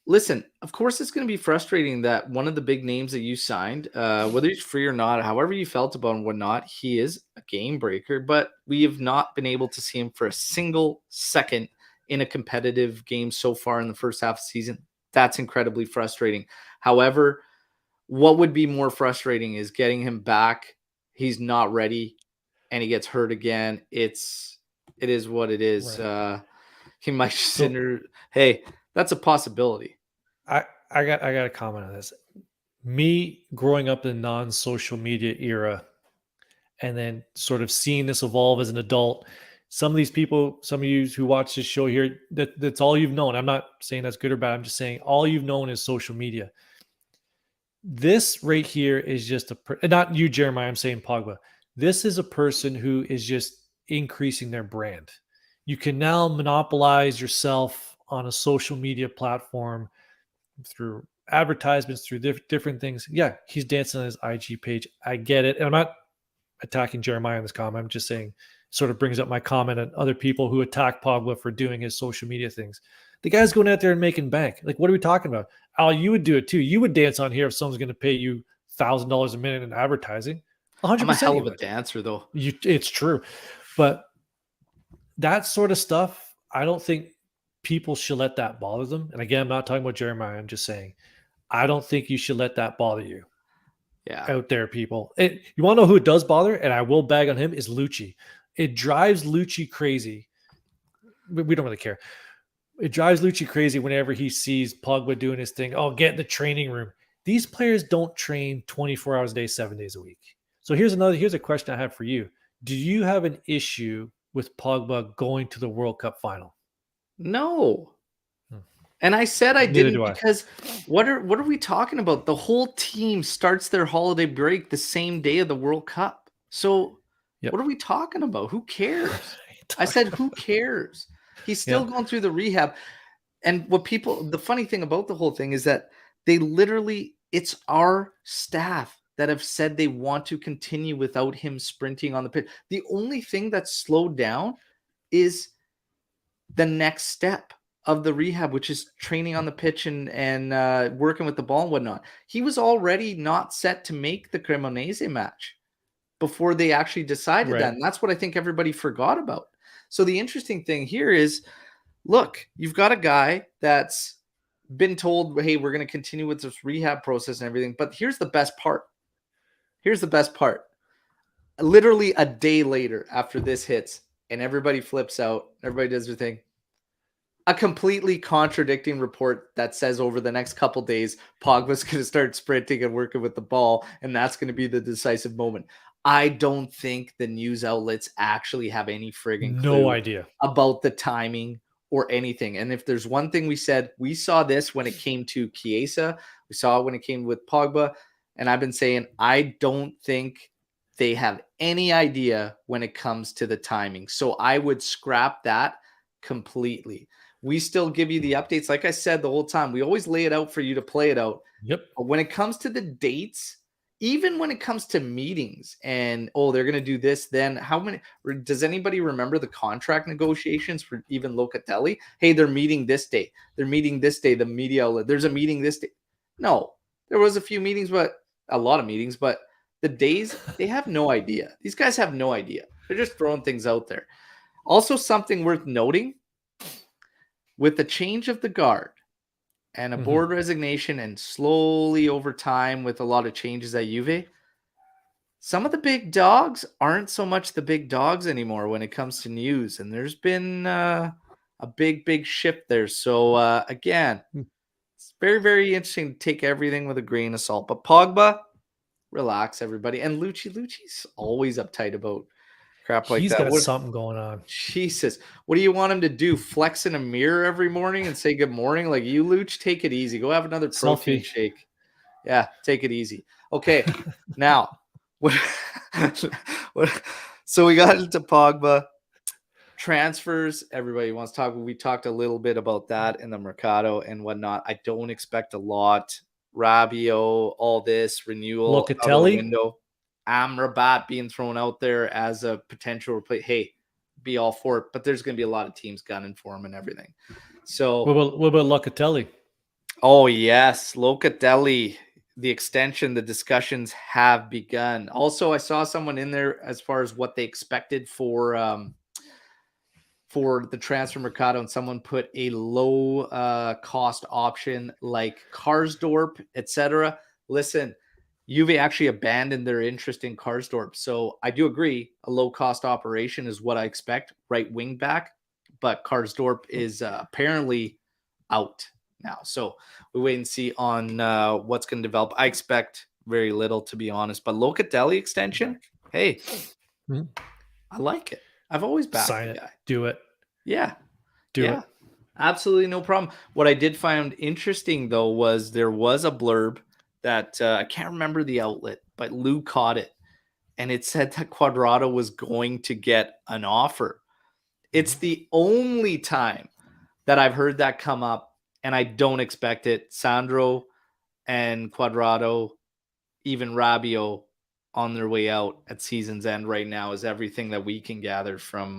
[SPEAKER 2] listen, of course, it's going to be frustrating that one of the big names that you signed, whether he's free or not, however you felt about him and whatnot, he is a game breaker, but we have not been able to see him for a single second in a competitive game so far in the first half of the season. That's incredibly frustrating. However, what would be more frustrating is getting him back. He's not ready and he gets hurt again. It's It is what it is.
[SPEAKER 3] Right.
[SPEAKER 2] He might
[SPEAKER 3] So
[SPEAKER 2] hey, that's a possibility.
[SPEAKER 3] I got a comment on this. Me growing up in the non-social media era and then sort of seeing this evolve as an adult, some of these people, some of you who watch this show here, that's all you've known. I'm not saying that's good or bad. I'm just saying all you've known is social media. This right here is just not you, Jeremiah. I'm saying Pogba. This is a person who is just increasing their brand. You can now monopolize yourself on a social media platform through advertisements, through different things. Yeah, he's dancing on his IG page. I get it. And I'm not attacking Jeremiah in this comment. I'm just saying, sort of brings up my comment on other people who attack Pogba for doing his social media things. The guy's going out there and making bank. Like, what are we talking about? Al, you would do it too. You would dance on here if someone's going to pay you $1,000 a minute in advertising. 100%.
[SPEAKER 2] I'm a hell of a dancer, though.
[SPEAKER 3] It's true. But that sort of stuff, I don't think people should let that bother them. And again, I'm not talking about Jeremiah. I'm just saying, I don't think you should let that bother you.
[SPEAKER 2] Yeah.
[SPEAKER 3] Out there, people. You want to know who it does bother? And I will bag on him, is Lucci. It drives Lucci crazy. We don't really care. It drives Lucci crazy whenever he sees Pogba doing his thing. Oh, get in the training room. These players don't train 24 hours a day, 7 days a week. So here's a question I have for you. Do you have an issue with Pogba going to the World Cup final?
[SPEAKER 2] No. And I said I
[SPEAKER 3] Neither
[SPEAKER 2] didn't
[SPEAKER 3] do I.
[SPEAKER 2] because what are we talking about? The whole team starts their holiday break the same day of the World Cup. So what are we talking about? Who cares? I said, who cares? He's still going through the rehab. And the funny thing about the whole thing is that it's our staff that have said they want to continue without him sprinting on the pitch. The only thing that's slowed down is the next step of the rehab, which is training on the pitch and working with the ball and whatnot. He was already not set to make the Cremonese match before they actually decided that. And that's what I think everybody forgot about. So the interesting thing here is, look, you've got a guy that's been told, hey, we're going to continue with this rehab process and everything. But here's the best part. Literally a day later after this hits and everybody flips out, everybody does their thing. A completely contradicting report that says over the next couple days, Pogba's going to start sprinting and working with the ball, and that's going to be the decisive moment. I don't think the news outlets actually have any friggin' clue
[SPEAKER 3] idea
[SPEAKER 2] about the timing or anything. And if there's one thing we said, we saw this when it came to Chiesa, we saw it when it came with Pogba, and I've been saying I don't think they have any idea when it comes to the timing. So I would scrap that completely. We still give you the updates. Like I said the whole time, we always lay it out for you to play it out.
[SPEAKER 3] Yep.
[SPEAKER 2] But when it comes to the dates, even when it comes to meetings and, they're going to do this, then does anybody remember the contract negotiations for even Locatelli? Hey, they're meeting this day. They're meeting this day, the media outlet. There's a meeting this day. No, there was a few meetings, but a lot of meetings, but the days, they have no idea. These guys have no idea. They're just throwing things out there. Also, something worth noting, with the change of the guard and a board resignation and slowly over time with a lot of changes at Juve, some of the big dogs aren't so much the big dogs anymore when it comes to news. And there's been a big shift there. So again, it's very, very interesting to take everything with a grain of salt. But Pogba, relax, everybody. And Lucci's always uptight about crap like
[SPEAKER 3] He's
[SPEAKER 2] that.
[SPEAKER 3] got something going on.
[SPEAKER 2] Jesus. What do you want him to do? Flex in a mirror every morning and say good morning? Like, you, Luch, take it easy. Go have another protein shake. Yeah, take it easy. Okay, now, so we got into Pogba. Transfers, everybody wants to talk. We talked a little bit about that in the Mercado and whatnot. I don't expect a lot. Rabiot, all this, renewal,
[SPEAKER 3] Locatelli
[SPEAKER 2] window. Amrabat being thrown out there as a potential replace. Hey, be all for it, but there's going to be a lot of teams gunning for him and everything. So
[SPEAKER 3] what about Locatelli?
[SPEAKER 2] Oh yes, Locatelli, the extension, the discussions have begun. Also, I saw someone in there as far as what they expected for the transfer mercado, and someone put a low cost option like Karsdorp, etc. Listen, Juve actually abandoned their interest in Karsdorp. So I do agree, a low-cost operation is what I expect, right wing back. But Karsdorp is apparently out now. So we wait and see on what's going to develop. I expect very little, to be honest. But Locatelli extension, hey, I like it. I've always backed
[SPEAKER 3] Sign
[SPEAKER 2] the
[SPEAKER 3] it.
[SPEAKER 2] guy.
[SPEAKER 3] Do it.
[SPEAKER 2] Yeah.
[SPEAKER 3] Do it.
[SPEAKER 2] Absolutely no problem. What I did find interesting, though, was there was a blurb that I can't remember the outlet, but Lou caught it. And it said that Quadrado was going to get an offer. It's the only time that I've heard that come up, and I don't expect it. Sandro and Quadrado, even Rabiot, on their way out at season's end right now is everything that we can gather from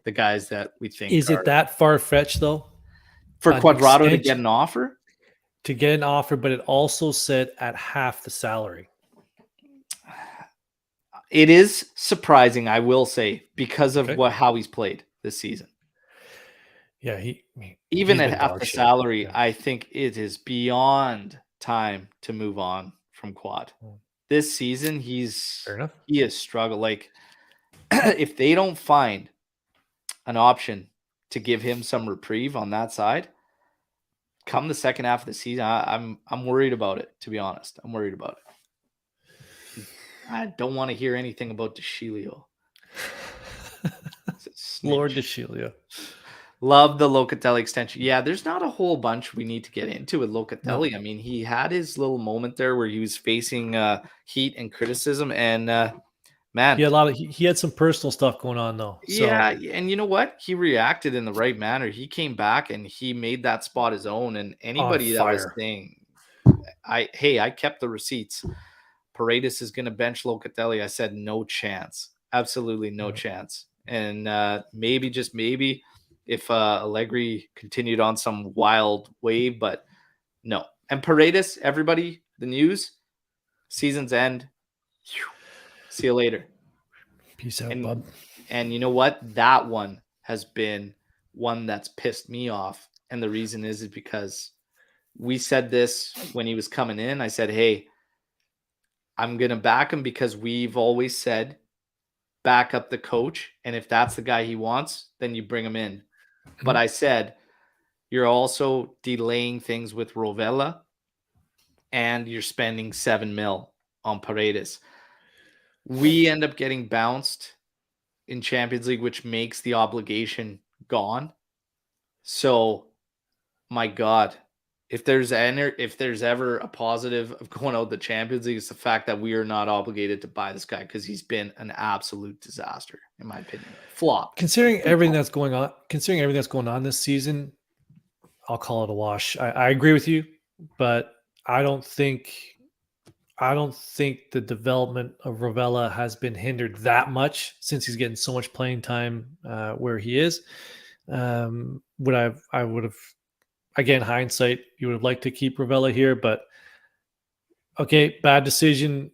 [SPEAKER 2] the guys that we think
[SPEAKER 3] Is it that far-fetched, though?
[SPEAKER 2] for Quadrado to get an offer?
[SPEAKER 3] To get an offer, but it also said at half the salary.
[SPEAKER 2] It is surprising, I will say, because of how he's played this season.
[SPEAKER 3] Yeah,
[SPEAKER 2] even at half the salary, I think it is beyond time to move on from Quad. This season, he has struggled. Like, if they don't find an option to give him some reprieve on that side, come the second half of the season, I'm worried about it. To be honest, I'm worried about it. I don't want to hear anything about DeScilio.
[SPEAKER 3] Lord DeScilio.
[SPEAKER 2] Love the Locatelli extension. Yeah, there's not a whole bunch we need to get into with Locatelli. No. I mean, he had his little moment there where he was facing heat and criticism, and man,
[SPEAKER 3] he had some personal stuff going on though. So.
[SPEAKER 2] Yeah, and you know what? He reacted in the right manner. He came back and he made that spot his own. And anybody that was saying, I kept the receipts. Paredes is going to bench Locatelli. I said no chance, absolutely no chance. And maybe, just maybe, if Allegri continued on some wild wave, but no. And Paredes, everybody, the news, season's end. See you later.
[SPEAKER 3] Peace out, bud.
[SPEAKER 2] And you know what? That one has been one that's pissed me off. And the reason is because we said this when he was coming in. I said, hey, I'm going to back him because we've always said back up the coach. And if that's the guy he wants, then you bring him in. But I said, you're also delaying things with Rovella and you're spending $7 million on Paredes. We end up getting bounced in Champions League, which makes the obligation gone. So, my God, if there's ever a positive of going out the Champions League, it's the fact that we are not obligated to buy this guy because he's been an absolute disaster, in my opinion. Flop.
[SPEAKER 3] Considering everything that's going on this season, I'll call it a wash. I agree with you, but I don't think the development of Rovella has been hindered that much since he's getting so much playing time where he is. I would have, again, hindsight, you would have liked to keep Rovella here, but okay, bad decision.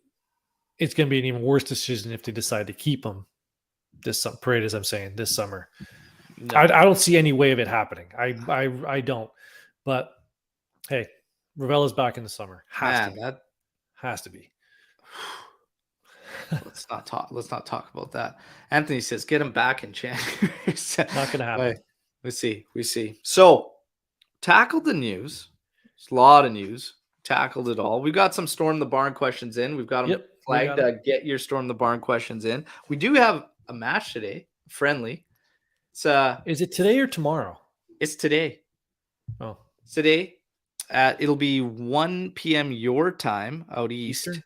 [SPEAKER 3] It's going to be an even worse decision if they decide to keep him this summer. Paredes, I'm saying, this summer. No. I don't see any way of it happening. I don't. But hey, Rovella's back in the summer. Has to be.
[SPEAKER 2] Let's not talk about that. Anthony says, get him back in January.
[SPEAKER 3] Not going to happen.
[SPEAKER 2] We see. So, tackled the news. There's a lot of news. Tackled it all. We've got some Storm the Barn questions in. We've got them flagged. Get your Storm the Barn questions in. We do have a match today, friendly.
[SPEAKER 3] Is it today or tomorrow?
[SPEAKER 2] It's today.
[SPEAKER 3] Oh.
[SPEAKER 2] It's today. It'll be 1 p.m. your time out east,
[SPEAKER 3] Eastern?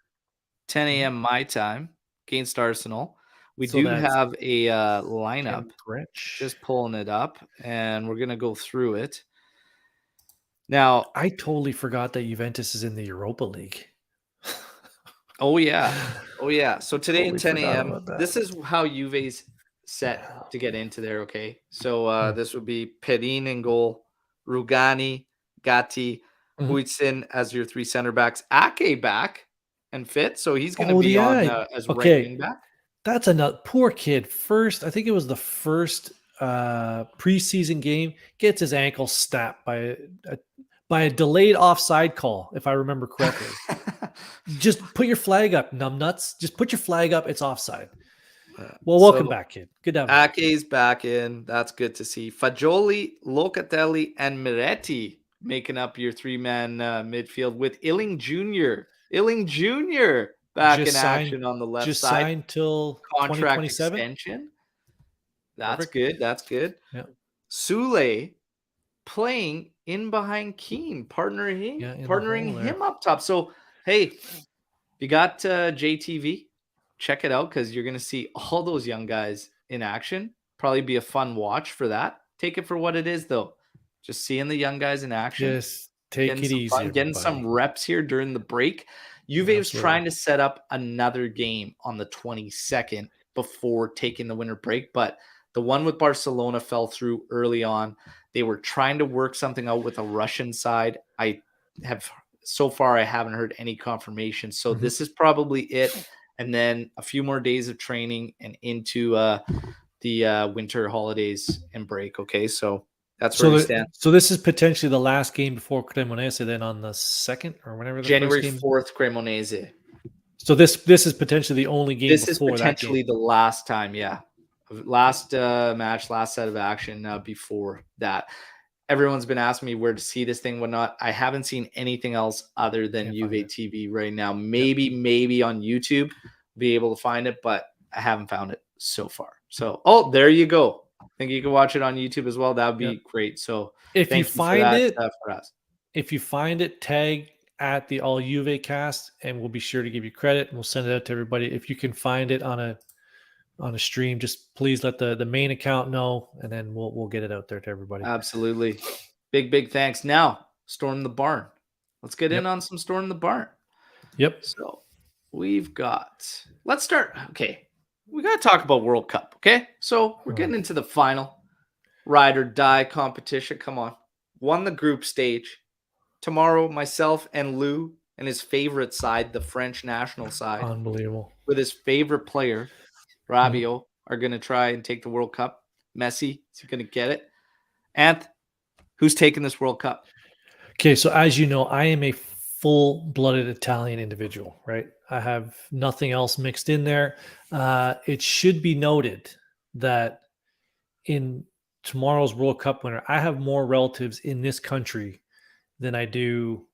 [SPEAKER 2] 10 a.m. my time against Arsenal. We do have a lineup. Just pulling it up, and we're going to go through it. Now,
[SPEAKER 3] I totally forgot that Juventus is in the Europa League.
[SPEAKER 2] Oh, yeah. So today at 10 a.m., this is how Juve's set to get into there, okay? So this would be Perin in goal, Rugani, Gatti, Huijsen as your three center backs, Ake back and fit, so he's going to be on as right wing back.
[SPEAKER 3] That's another poor kid. I think it was the first preseason game, gets his ankle snapped by a delayed offside call, if I remember correctly. Just put your flag up, numbnuts. Just put your flag up. It's offside. Well, welcome back, kid. Good to have you.
[SPEAKER 2] Ake's back in. That's good to see. Fagioli, Locatelli, and Miretti making up your three-man midfield with Illing Jr. Back in action on the left
[SPEAKER 3] just
[SPEAKER 2] side.
[SPEAKER 3] Signed till
[SPEAKER 2] Contract
[SPEAKER 3] 2027.
[SPEAKER 2] extension. That's
[SPEAKER 3] Perfect.
[SPEAKER 2] good. That's good.
[SPEAKER 3] Yeah.
[SPEAKER 2] Sule playing in behind Keane, partnering him up top. So, hey, you got JTV. Check it out because you're going to see all those young guys in action. Probably be a fun watch for that. Take it for what it is, though. Just seeing the young guys in action.
[SPEAKER 3] Just take it easy.
[SPEAKER 2] Getting some reps here during the break. Juve is trying to set up another game on the 22nd before taking the winter break, but the one with Barcelona fell through early on. They were trying to work something out with a Russian side. So far, I haven't heard any confirmation. So this is probably it. And then a few more days of training and into the winter holidays and break. Okay, so that's where we stand.
[SPEAKER 3] So this is potentially the last game before Cremonese, then on the 2nd or whenever the
[SPEAKER 2] January
[SPEAKER 3] first game.
[SPEAKER 2] 4th, Cremonese.
[SPEAKER 3] So this is potentially the only game.
[SPEAKER 2] This is potentially the last time, yeah. Last match, last set of action before that. Everyone's been asking me where to see this thing, whatnot. I haven't seen anything else other than Juve TV right now. Maybe on YouTube, be able to find it, but I haven't found it so far. So, there you go. I think you can watch it on YouTube as well. That would be great. So,
[SPEAKER 3] if you find it, tag at the All Juve cast, and we'll be sure to give you credit, and we'll send it out to everybody. If you can find it on a stream, just please let the main account know, and then we'll get it out there to everybody.
[SPEAKER 2] Absolutely. Big thanks. Now, Storm the Barn. Let's get in on some Storm the Barn.
[SPEAKER 3] Yep.
[SPEAKER 2] So let's start. Okay. We got to talk about World Cup. Okay. So we're getting into the final ride or die competition. Come on. Won the group stage. Tomorrow, myself and Lou and his favorite side, the French national side.
[SPEAKER 3] Unbelievable.
[SPEAKER 2] With his favorite player, Rabiot, are going to try and take the World Cup. Messi, is he going to get it? Anth, who's taking this World Cup?
[SPEAKER 3] Okay, so as you know, I am a full-blooded Italian individual, right? I have nothing else mixed in there. It should be noted that in tomorrow's World Cup winner, I have more relatives in this country than I do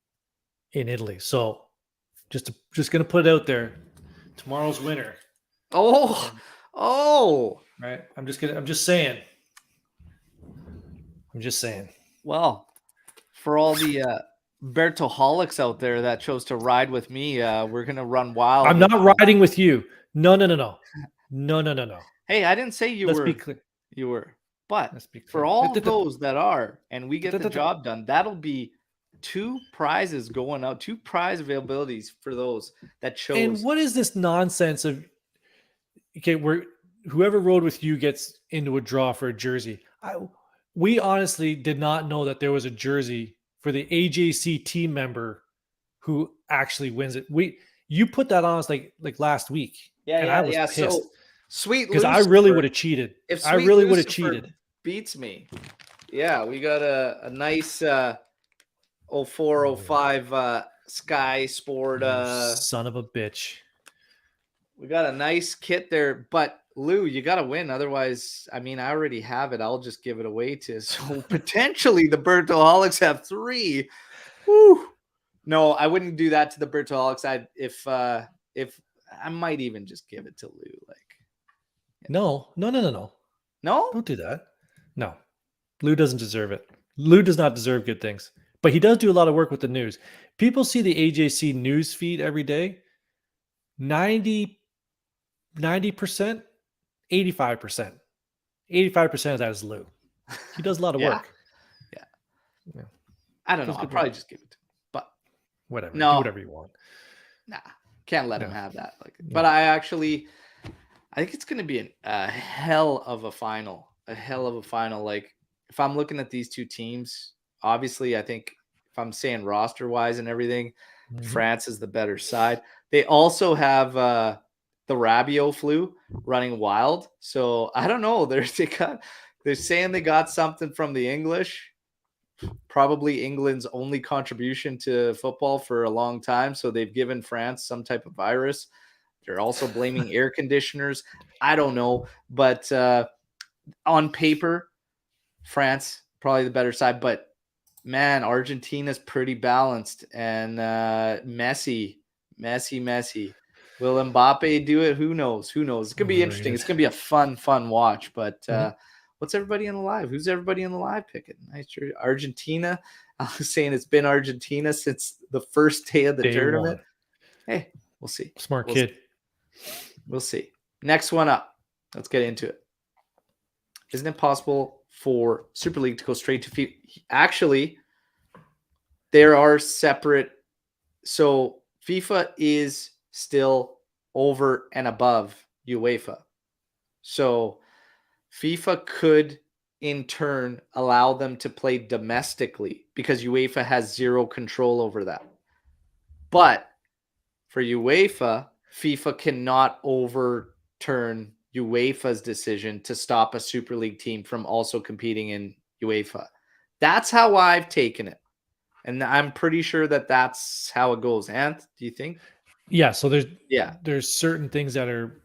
[SPEAKER 3] in Italy. So just going to put it out there. Tomorrow's winner. Right. I'm just saying.
[SPEAKER 2] Well, for all the Bertoholics out there that chose to ride with me, we're gonna run wild.
[SPEAKER 3] I'm not riding with you. No.
[SPEAKER 2] Hey, I didn't say you were.
[SPEAKER 3] Let's be clear.
[SPEAKER 2] You were. But for all those that are, and we get the job done, that'll be 2 prizes going out, 2 prize availabilities for those that chose.
[SPEAKER 3] And what is this nonsense of? Okay, whoever rode with you gets into a draw for a jersey. We honestly did not know that there was a jersey for the AJC team member who actually wins it. You put that on us like last week. I was pissed.
[SPEAKER 2] So sweet,
[SPEAKER 3] because I really would have cheated.
[SPEAKER 2] If
[SPEAKER 3] I really would have cheated.
[SPEAKER 2] Beats me. Yeah, we got a nice 0405 Sky Sport.
[SPEAKER 3] Son of a bitch.
[SPEAKER 2] We got a nice kit there, but Lou, you got to win. Otherwise, I mean, I already have it. I'll just give it away to. So potentially the Bertoholics have 3. Woo. No, I wouldn't do that to the Bertoholics. If I might even just give it to Lou.
[SPEAKER 3] No.
[SPEAKER 2] No?
[SPEAKER 3] Don't do that. No. Lou doesn't deserve it. Lou does not deserve good things. But he does do a lot of work with the news. People see the AJC news feed every day. 90%, 85%. 85% of that is Lou. He does a lot of work.
[SPEAKER 2] Yeah. I don't know. I'll probably just give it to him. But
[SPEAKER 3] whatever. No. Do whatever you want.
[SPEAKER 2] Nah. Can't let him have that. But I think it's going to be a hell of a final. Like, if I'm looking at these 2 teams, obviously, I think if I'm saying roster-wise and everything, France is the better side. They also have the Rabiot flu running wild. So, I don't know. They're saying they got something from the English. probably England's only contribution to football for a long time. So they've given France some type of virus. They're also blaming air conditioners. I don't know. But on paper, France, probably the better side. But, man, Argentina's pretty balanced. And Messi. Will Mbappe do it? Who knows? It's going to be interesting. It's going to be a fun watch. But what's everybody on the live? Who's everybody on the live picking? Nice. Argentina. I was saying it's been Argentina since the first day of the tournament. Hey, we'll see.
[SPEAKER 3] Smart kid.
[SPEAKER 2] We'll see. Next one up. Let's get into it. Isn't it possible for Super League to go straight to FIFA? Actually, there are separate. So FIFA is still over and above UEFA. So FIFA could in turn allow them to play domestically because UEFA has zero control over that. But for UEFA, FIFA cannot overturn UEFA's decision to stop a Super League team from also competing in UEFA. That's how I've taken it. And I'm pretty sure that that's how it goes. Ant, do you think?
[SPEAKER 3] Yeah, so there's certain things that are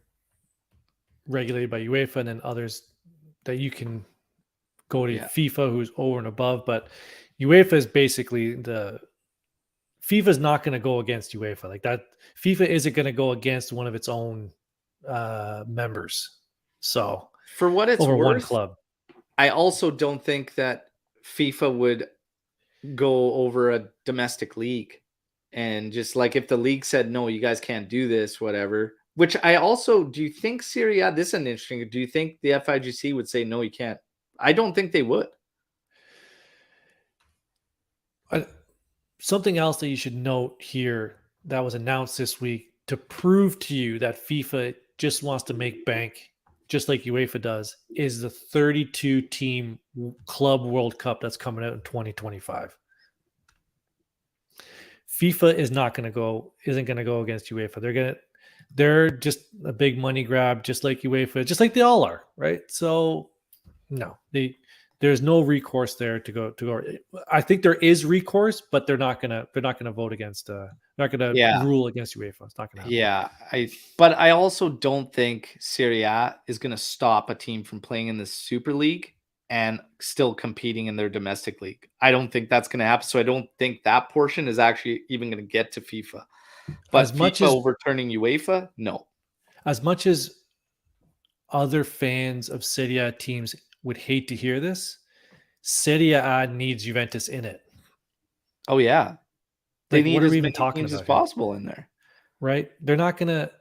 [SPEAKER 3] regulated by UEFA and then others that you can go to FIFA, who's over and above. But UEFA is basically FIFA is not going to go against UEFA like that. FIFA isn't going to go against one of its own members. So
[SPEAKER 2] for what it's
[SPEAKER 3] over
[SPEAKER 2] worth,
[SPEAKER 3] one club.
[SPEAKER 2] I also don't think that FIFA would go over a domestic league and just like if the league said, no, you guys can't do this, whatever, which I also, do you think Serie A, this is an interesting, do you think the FIGC would say, no, you can't? I don't think they would.
[SPEAKER 3] Something else that you should note here that was announced this week to prove to you that FIFA just wants to make bank, just like UEFA does, is the 32-team Club World Cup that's coming out in 2025. FIFA isn't going to go against UEFA. They're just a big money grab, just like UEFA, just like they all are, right? So no, there's no recourse there to go. I think there is recourse, but they're not gonna vote against. Not gonna rule against UEFA. It's not gonna happen.
[SPEAKER 2] Yeah, but I also don't think Serie A is gonna stop a team from playing in the Super League and still competing in their domestic league. I don't think that's gonna happen. So I don't think that portion is actually even gonna get to FIFA. But as much as overturning UEFA, no.
[SPEAKER 3] As much as other fans of Serie A teams would hate to hear this, Serie A needs Juventus in it.
[SPEAKER 2] Oh yeah, they need as many
[SPEAKER 3] teams
[SPEAKER 2] as possible in there,
[SPEAKER 3] right? They're not gonna.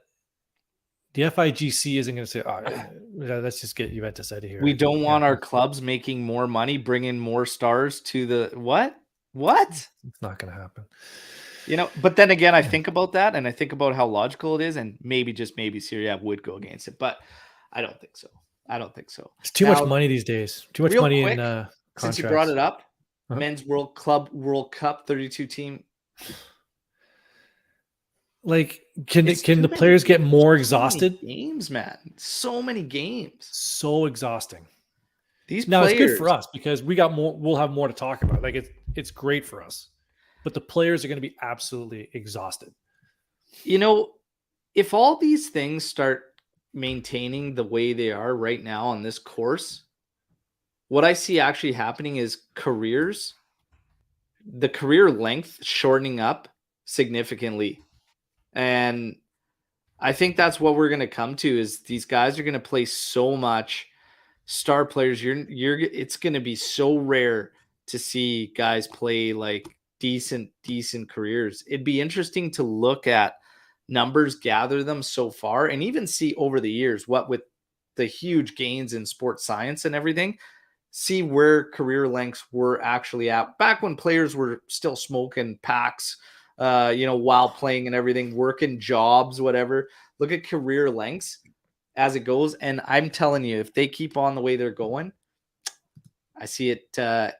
[SPEAKER 3] The FIGC isn't gonna say, "Oh, let's just get Juventus out of here."
[SPEAKER 2] We don't want our clubs making more money, bringing more stars to the what?
[SPEAKER 3] It's not gonna happen.
[SPEAKER 2] But then again, I think about that, and I think about how logical it is, and maybe Serie A would go against it, but I don't think so.
[SPEAKER 3] It's too much money these days. Too much money in contracts.
[SPEAKER 2] Since you brought it up, Men's World Cup 32 team.
[SPEAKER 3] Like, can the players get more exhausted?
[SPEAKER 2] Games, man. So many games.
[SPEAKER 3] So exhausting.
[SPEAKER 2] It's
[SPEAKER 3] good for us because we got more. We'll have more to talk about. Like it's great for us, but the players are going to be absolutely exhausted.
[SPEAKER 2] If all these things start maintaining the way they are right now on this course, what I see actually happening is the career length shortening up significantly. And I think that's what we're going to come to is these guys are going to play so much star players. It's going to be so rare to see guys play like decent careers. It'd be interesting to look at numbers, gather them so far, and even see over the years what with the huge gains in sports science and everything, see where career lengths were actually at back when players were still smoking packs, while playing and everything, working jobs, whatever. Look at career lengths as it goes. And I'm telling you, if they keep on the way they're going, I see it. Careers.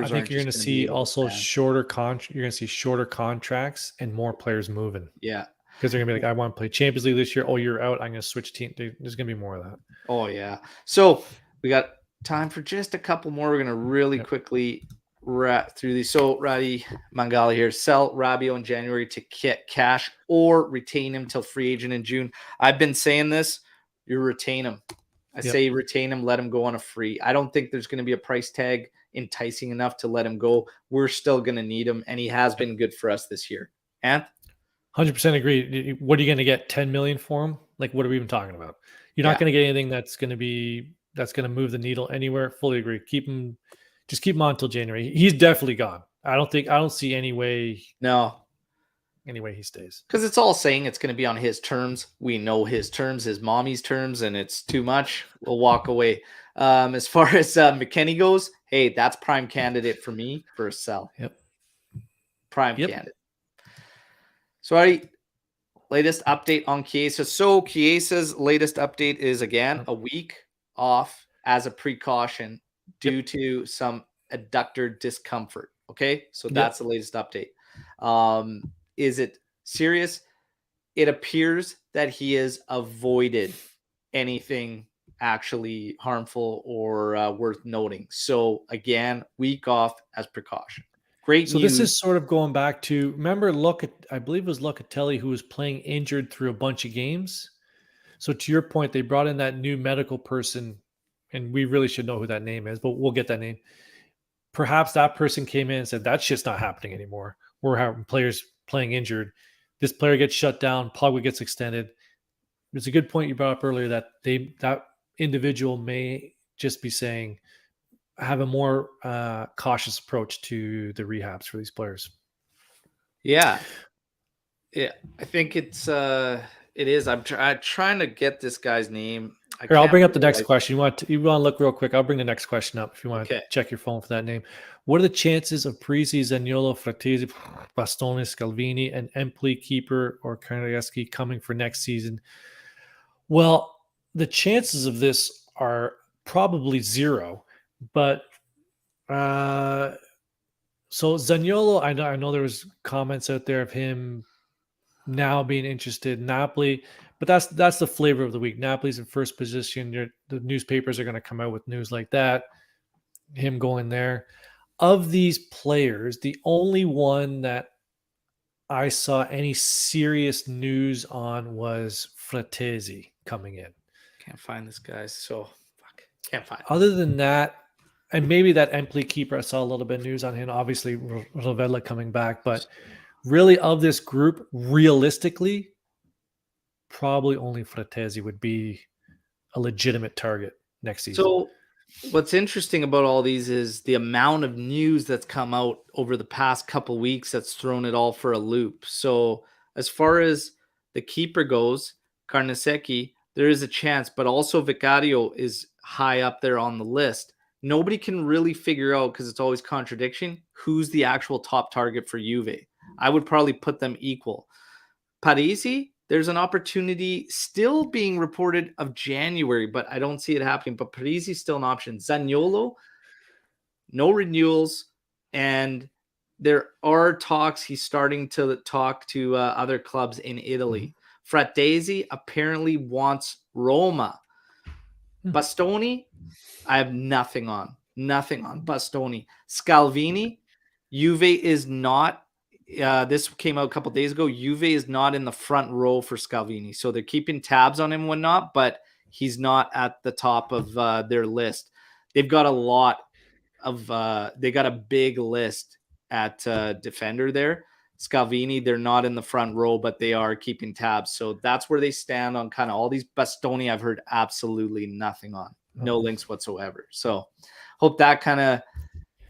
[SPEAKER 3] I think you're going to see also shorter You're going to see shorter contracts and more players moving.
[SPEAKER 2] Yeah,
[SPEAKER 3] because they're going to be like, I want to play Champions League this year. Oh, you're out. I'm going to switch team. There's going to be more of that.
[SPEAKER 2] Oh yeah. So we got time for just a couple more. We're going to really quickly wrap through these. So, Radi Mangali here. Sell Rabiot in January to get cash or retain him till free agent in June. I've been saying this. You retain him. I say retain him, let him go on a free. I don't think there's going to be a price tag enticing enough to let him go. We're still going to need him, and he has been good for us this year. And
[SPEAKER 3] 100% agree. What are you going to get? 10 million for him? Like, what are we even talking about? You're not going to get anything that's going to move the needle anywhere. Fully agree. Just keep him on until January. He's definitely gone. I don't see any way.
[SPEAKER 2] No.
[SPEAKER 3] Anyway, he stays.
[SPEAKER 2] Because it's all saying it's going to be on his terms. We know his terms, his mommy's terms, and it's too much. We'll walk away. As far as McKennie goes, hey, that's prime candidate for me for a sell.
[SPEAKER 3] Yep.
[SPEAKER 2] Prime candidate. So, latest update on Chiesa. So, Chiesa's latest update is, again, a week off as a precaution due to some adductor discomfort. Okay? So, that's the latest update. Is it serious? It appears that he has avoided anything actually harmful or worth noting. So, again, week off as precaution. Great
[SPEAKER 3] so
[SPEAKER 2] news.
[SPEAKER 3] This is sort of going back to, remember, I believe it was Locatelli who was playing injured through a bunch of games. So to your point, they brought in that new medical person, and we really should know who that name is, but we'll get that name. Perhaps that person came in and said, that shit's not happening anymore. We're having players playing injured. This player gets shut down. Pogba gets extended. It's a good point you brought up earlier that that individual may just be saying, have a more cautious approach to the rehabs for these players.
[SPEAKER 2] Yeah. I think it is. I'm trying to get this guy's name.
[SPEAKER 3] I'll bring up the next question. You want to look real quick? I'll bring the next question up if you want to check your phone for that name. What are the chances of Parisi, Zaniolo, Frattesi, Bastoni, Scalvini, and Empoli keeper or Karniewski coming for next season? Well, the chances of this are probably zero. But so Zaniolo, I know there was comments out there of him now being interested in Napoli, but that's the flavor of the week. Napoli's in first position. The newspapers are going to come out with news like that. Him going there. Of these players, the only one that I saw any serious news on was Frattesi coming in.
[SPEAKER 2] Can't find this guy, so can't find.
[SPEAKER 3] Other than that, and maybe that Empoli keeper, I saw a little bit of news on him. Obviously, Rovella coming back, but really of this group, realistically, probably only Frattesi would be a legitimate target next season.
[SPEAKER 2] So what's interesting about all these is the amount of news that's come out over the past couple weeks that's thrown it all for a loop. So as far as the keeper goes, Karniewski, there is a chance, but also Vicario is high up there on the list. Nobody can really figure out, because it's always contradiction, who's the actual top target for Juve. I would probably put them equal. Parisi, there's an opportunity still being reported of January, but I don't see it happening. But Parisi is still an option. Zaniolo, no renewals, and there are talks. He's starting to talk to other clubs in Italy. Frattesi apparently wants Roma. Bastoni, I have nothing on. Bastoni. Scalvini, Juve is not. This came out a couple days ago. Juve is not in the front row for Scalvini. So they're keeping tabs on him and whatnot, but he's not at the top of their list. They've got a lot of they got a big list at defender there. Scalvini, they're not in the front row, but they are keeping tabs. So that's where they stand on kind of all these. Bastoni, I've heard absolutely nothing on. No links whatsoever. So hope that kind of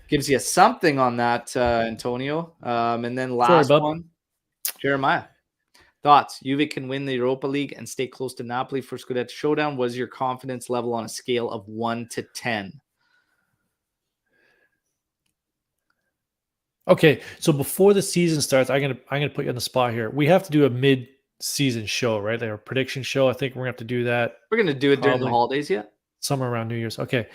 [SPEAKER 2] gives you something on that, Antonio. And then last one, Jeremiah. Thoughts? Juve can win the Europa League and stay close to Napoli for Scudetto showdown. Was your confidence level on a scale of 1 to 10?
[SPEAKER 3] Okay, so before the season starts, I'm gonna put you on the spot here. We have to do a mid-season show, right? Like a prediction show. I think we're gonna have to do that.
[SPEAKER 2] We're gonna do it during the holidays, yeah.
[SPEAKER 3] Somewhere around New Year's. Okay.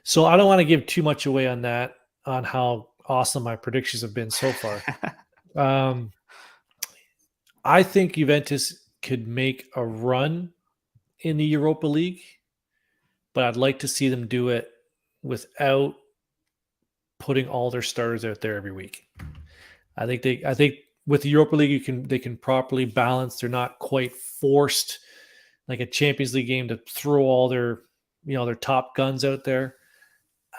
[SPEAKER 3] So I don't want to give too much away on that, on how awesome my predictions have been so far. I think Juventus could make a run in the Europa League, but I'd like to see them do it without putting all their stars out there every week. I think with the Europa League, they can properly balance. They're not quite forced like a Champions League game to throw all their top guns out there.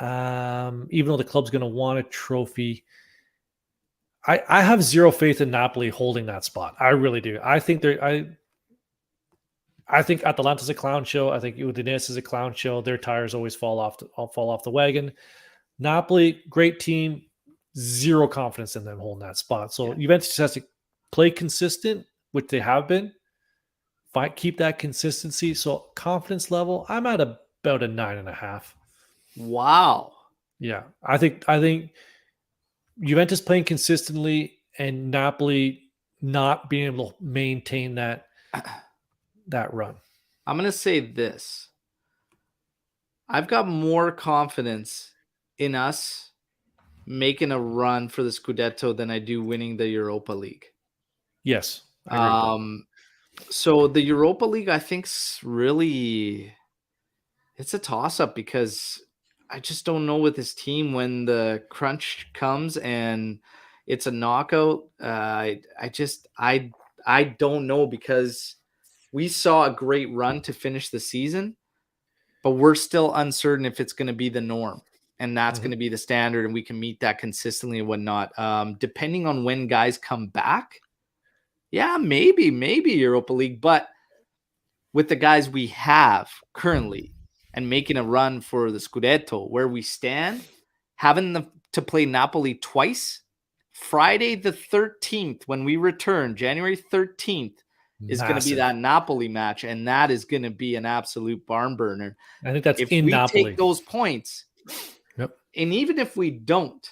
[SPEAKER 3] Even though the club's going to want a trophy, I have zero faith in Napoli holding that spot. I really do. I think Atalanta's a clown show. I think Udinese is a clown show. Their tires always fall off the wagon. Napoli, great team. Zero confidence in them holding that spot. So Juventus just has to play consistent, which they have been. Keep that consistency. So confidence level, I'm at about a 9.5.
[SPEAKER 2] Wow.
[SPEAKER 3] Yeah, I think Juventus playing consistently and Napoli not being able to maintain that run.
[SPEAKER 2] I'm going to say this. I've got more confidence in us making a run for the Scudetto than I do winning the Europa League.
[SPEAKER 3] Yes. I agree with that.
[SPEAKER 2] So the Europa League, I think, it's a toss-up because I just don't know with this team when the crunch comes and it's a knockout. I don't know, because we saw a great run to finish the season, but we're still uncertain if it's going to be the norm and that's going to be the standard and we can meet that consistently and whatnot. Depending on when guys come back, yeah, maybe Europa League, but with the guys we have currently and making a run for the Scudetto where we stand, having to play Napoli twice, Friday the 13th, when we return, January 13th, is going to be that Napoli match, and that is going to be an absolute barn burner.
[SPEAKER 3] I think that's
[SPEAKER 2] if
[SPEAKER 3] in
[SPEAKER 2] we
[SPEAKER 3] Napoli.
[SPEAKER 2] Take those points, and even if we don't,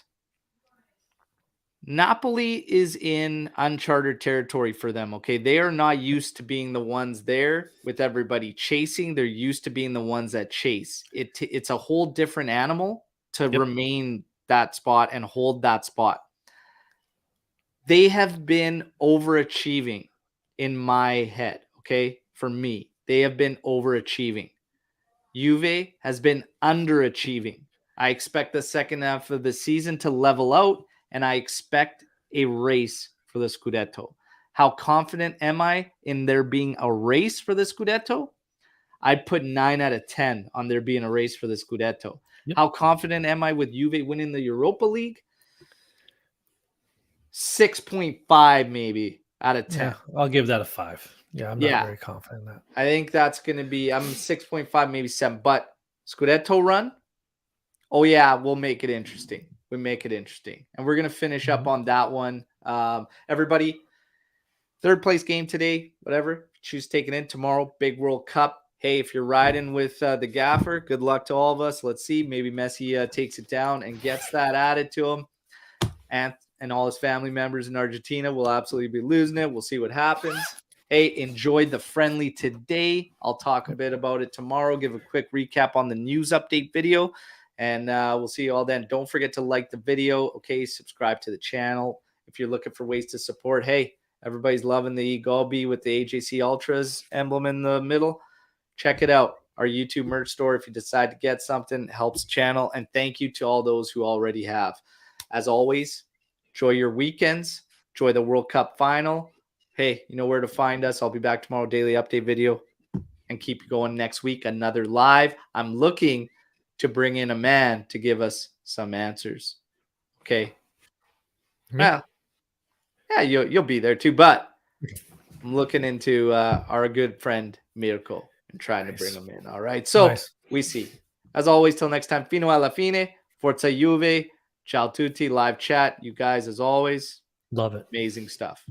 [SPEAKER 2] Napoli is in uncharted territory for them, okay? They are not used to being the ones there with everybody chasing. They're used to being the ones that chase. It's a whole different animal to remain that spot and hold that spot. They have been overachieving in my head, okay? For me, they have been overachieving. Juve has been underachieving. I expect the second half of the season to level out, and I expect a race for the Scudetto. How confident am I in there being a race for the Scudetto? I'd put 9 out of 10 on there being a race for the Scudetto. How confident am I with Juve winning the Europa League? 6.5 maybe out of 10.
[SPEAKER 3] Yeah, I'll give that a 5. Yeah, I'm not very confident in that.
[SPEAKER 2] I think that's going to be, I'm 6.5, maybe 7. But Scudetto run, oh yeah, we'll make it interesting. We make it interesting. And we're going to finish up on that one. Everybody, third place game today, whatever. Choose taking in tomorrow, big World Cup. Hey, if you're riding with the gaffer, good luck to all of us. Let's see. Maybe Messi takes it down and gets that added to him. And all his family members in Argentina will absolutely be losing it. We'll see what happens. Hey, enjoyed the friendly today. I'll talk a bit about it tomorrow. Give a quick recap on the news update video. And we'll see you all then. Don't forget to like the video. Okay, subscribe to the channel. If you're looking for ways to support, hey, everybody's loving the Galbi with the AJC Ultras emblem in the middle. Check it out. Our YouTube merch store, if you decide to get something, helps channel. And thank you to all those who already have. As always, enjoy your weekends. Enjoy the World Cup final. Hey, you know where to find us. I'll be back tomorrow, daily update video. And keep going next week, another live. I'm looking to bring in a man to give us some answers. Okay. Well, yeah, you'll be there too. But I'm looking into our good friend Mirko and trying to bring him in. All right. So we see. As always, till next time, fino alla fine. Forza Juve. Ciao tutti. Live chat. You guys, as always.
[SPEAKER 3] Love it.
[SPEAKER 2] Amazing stuff.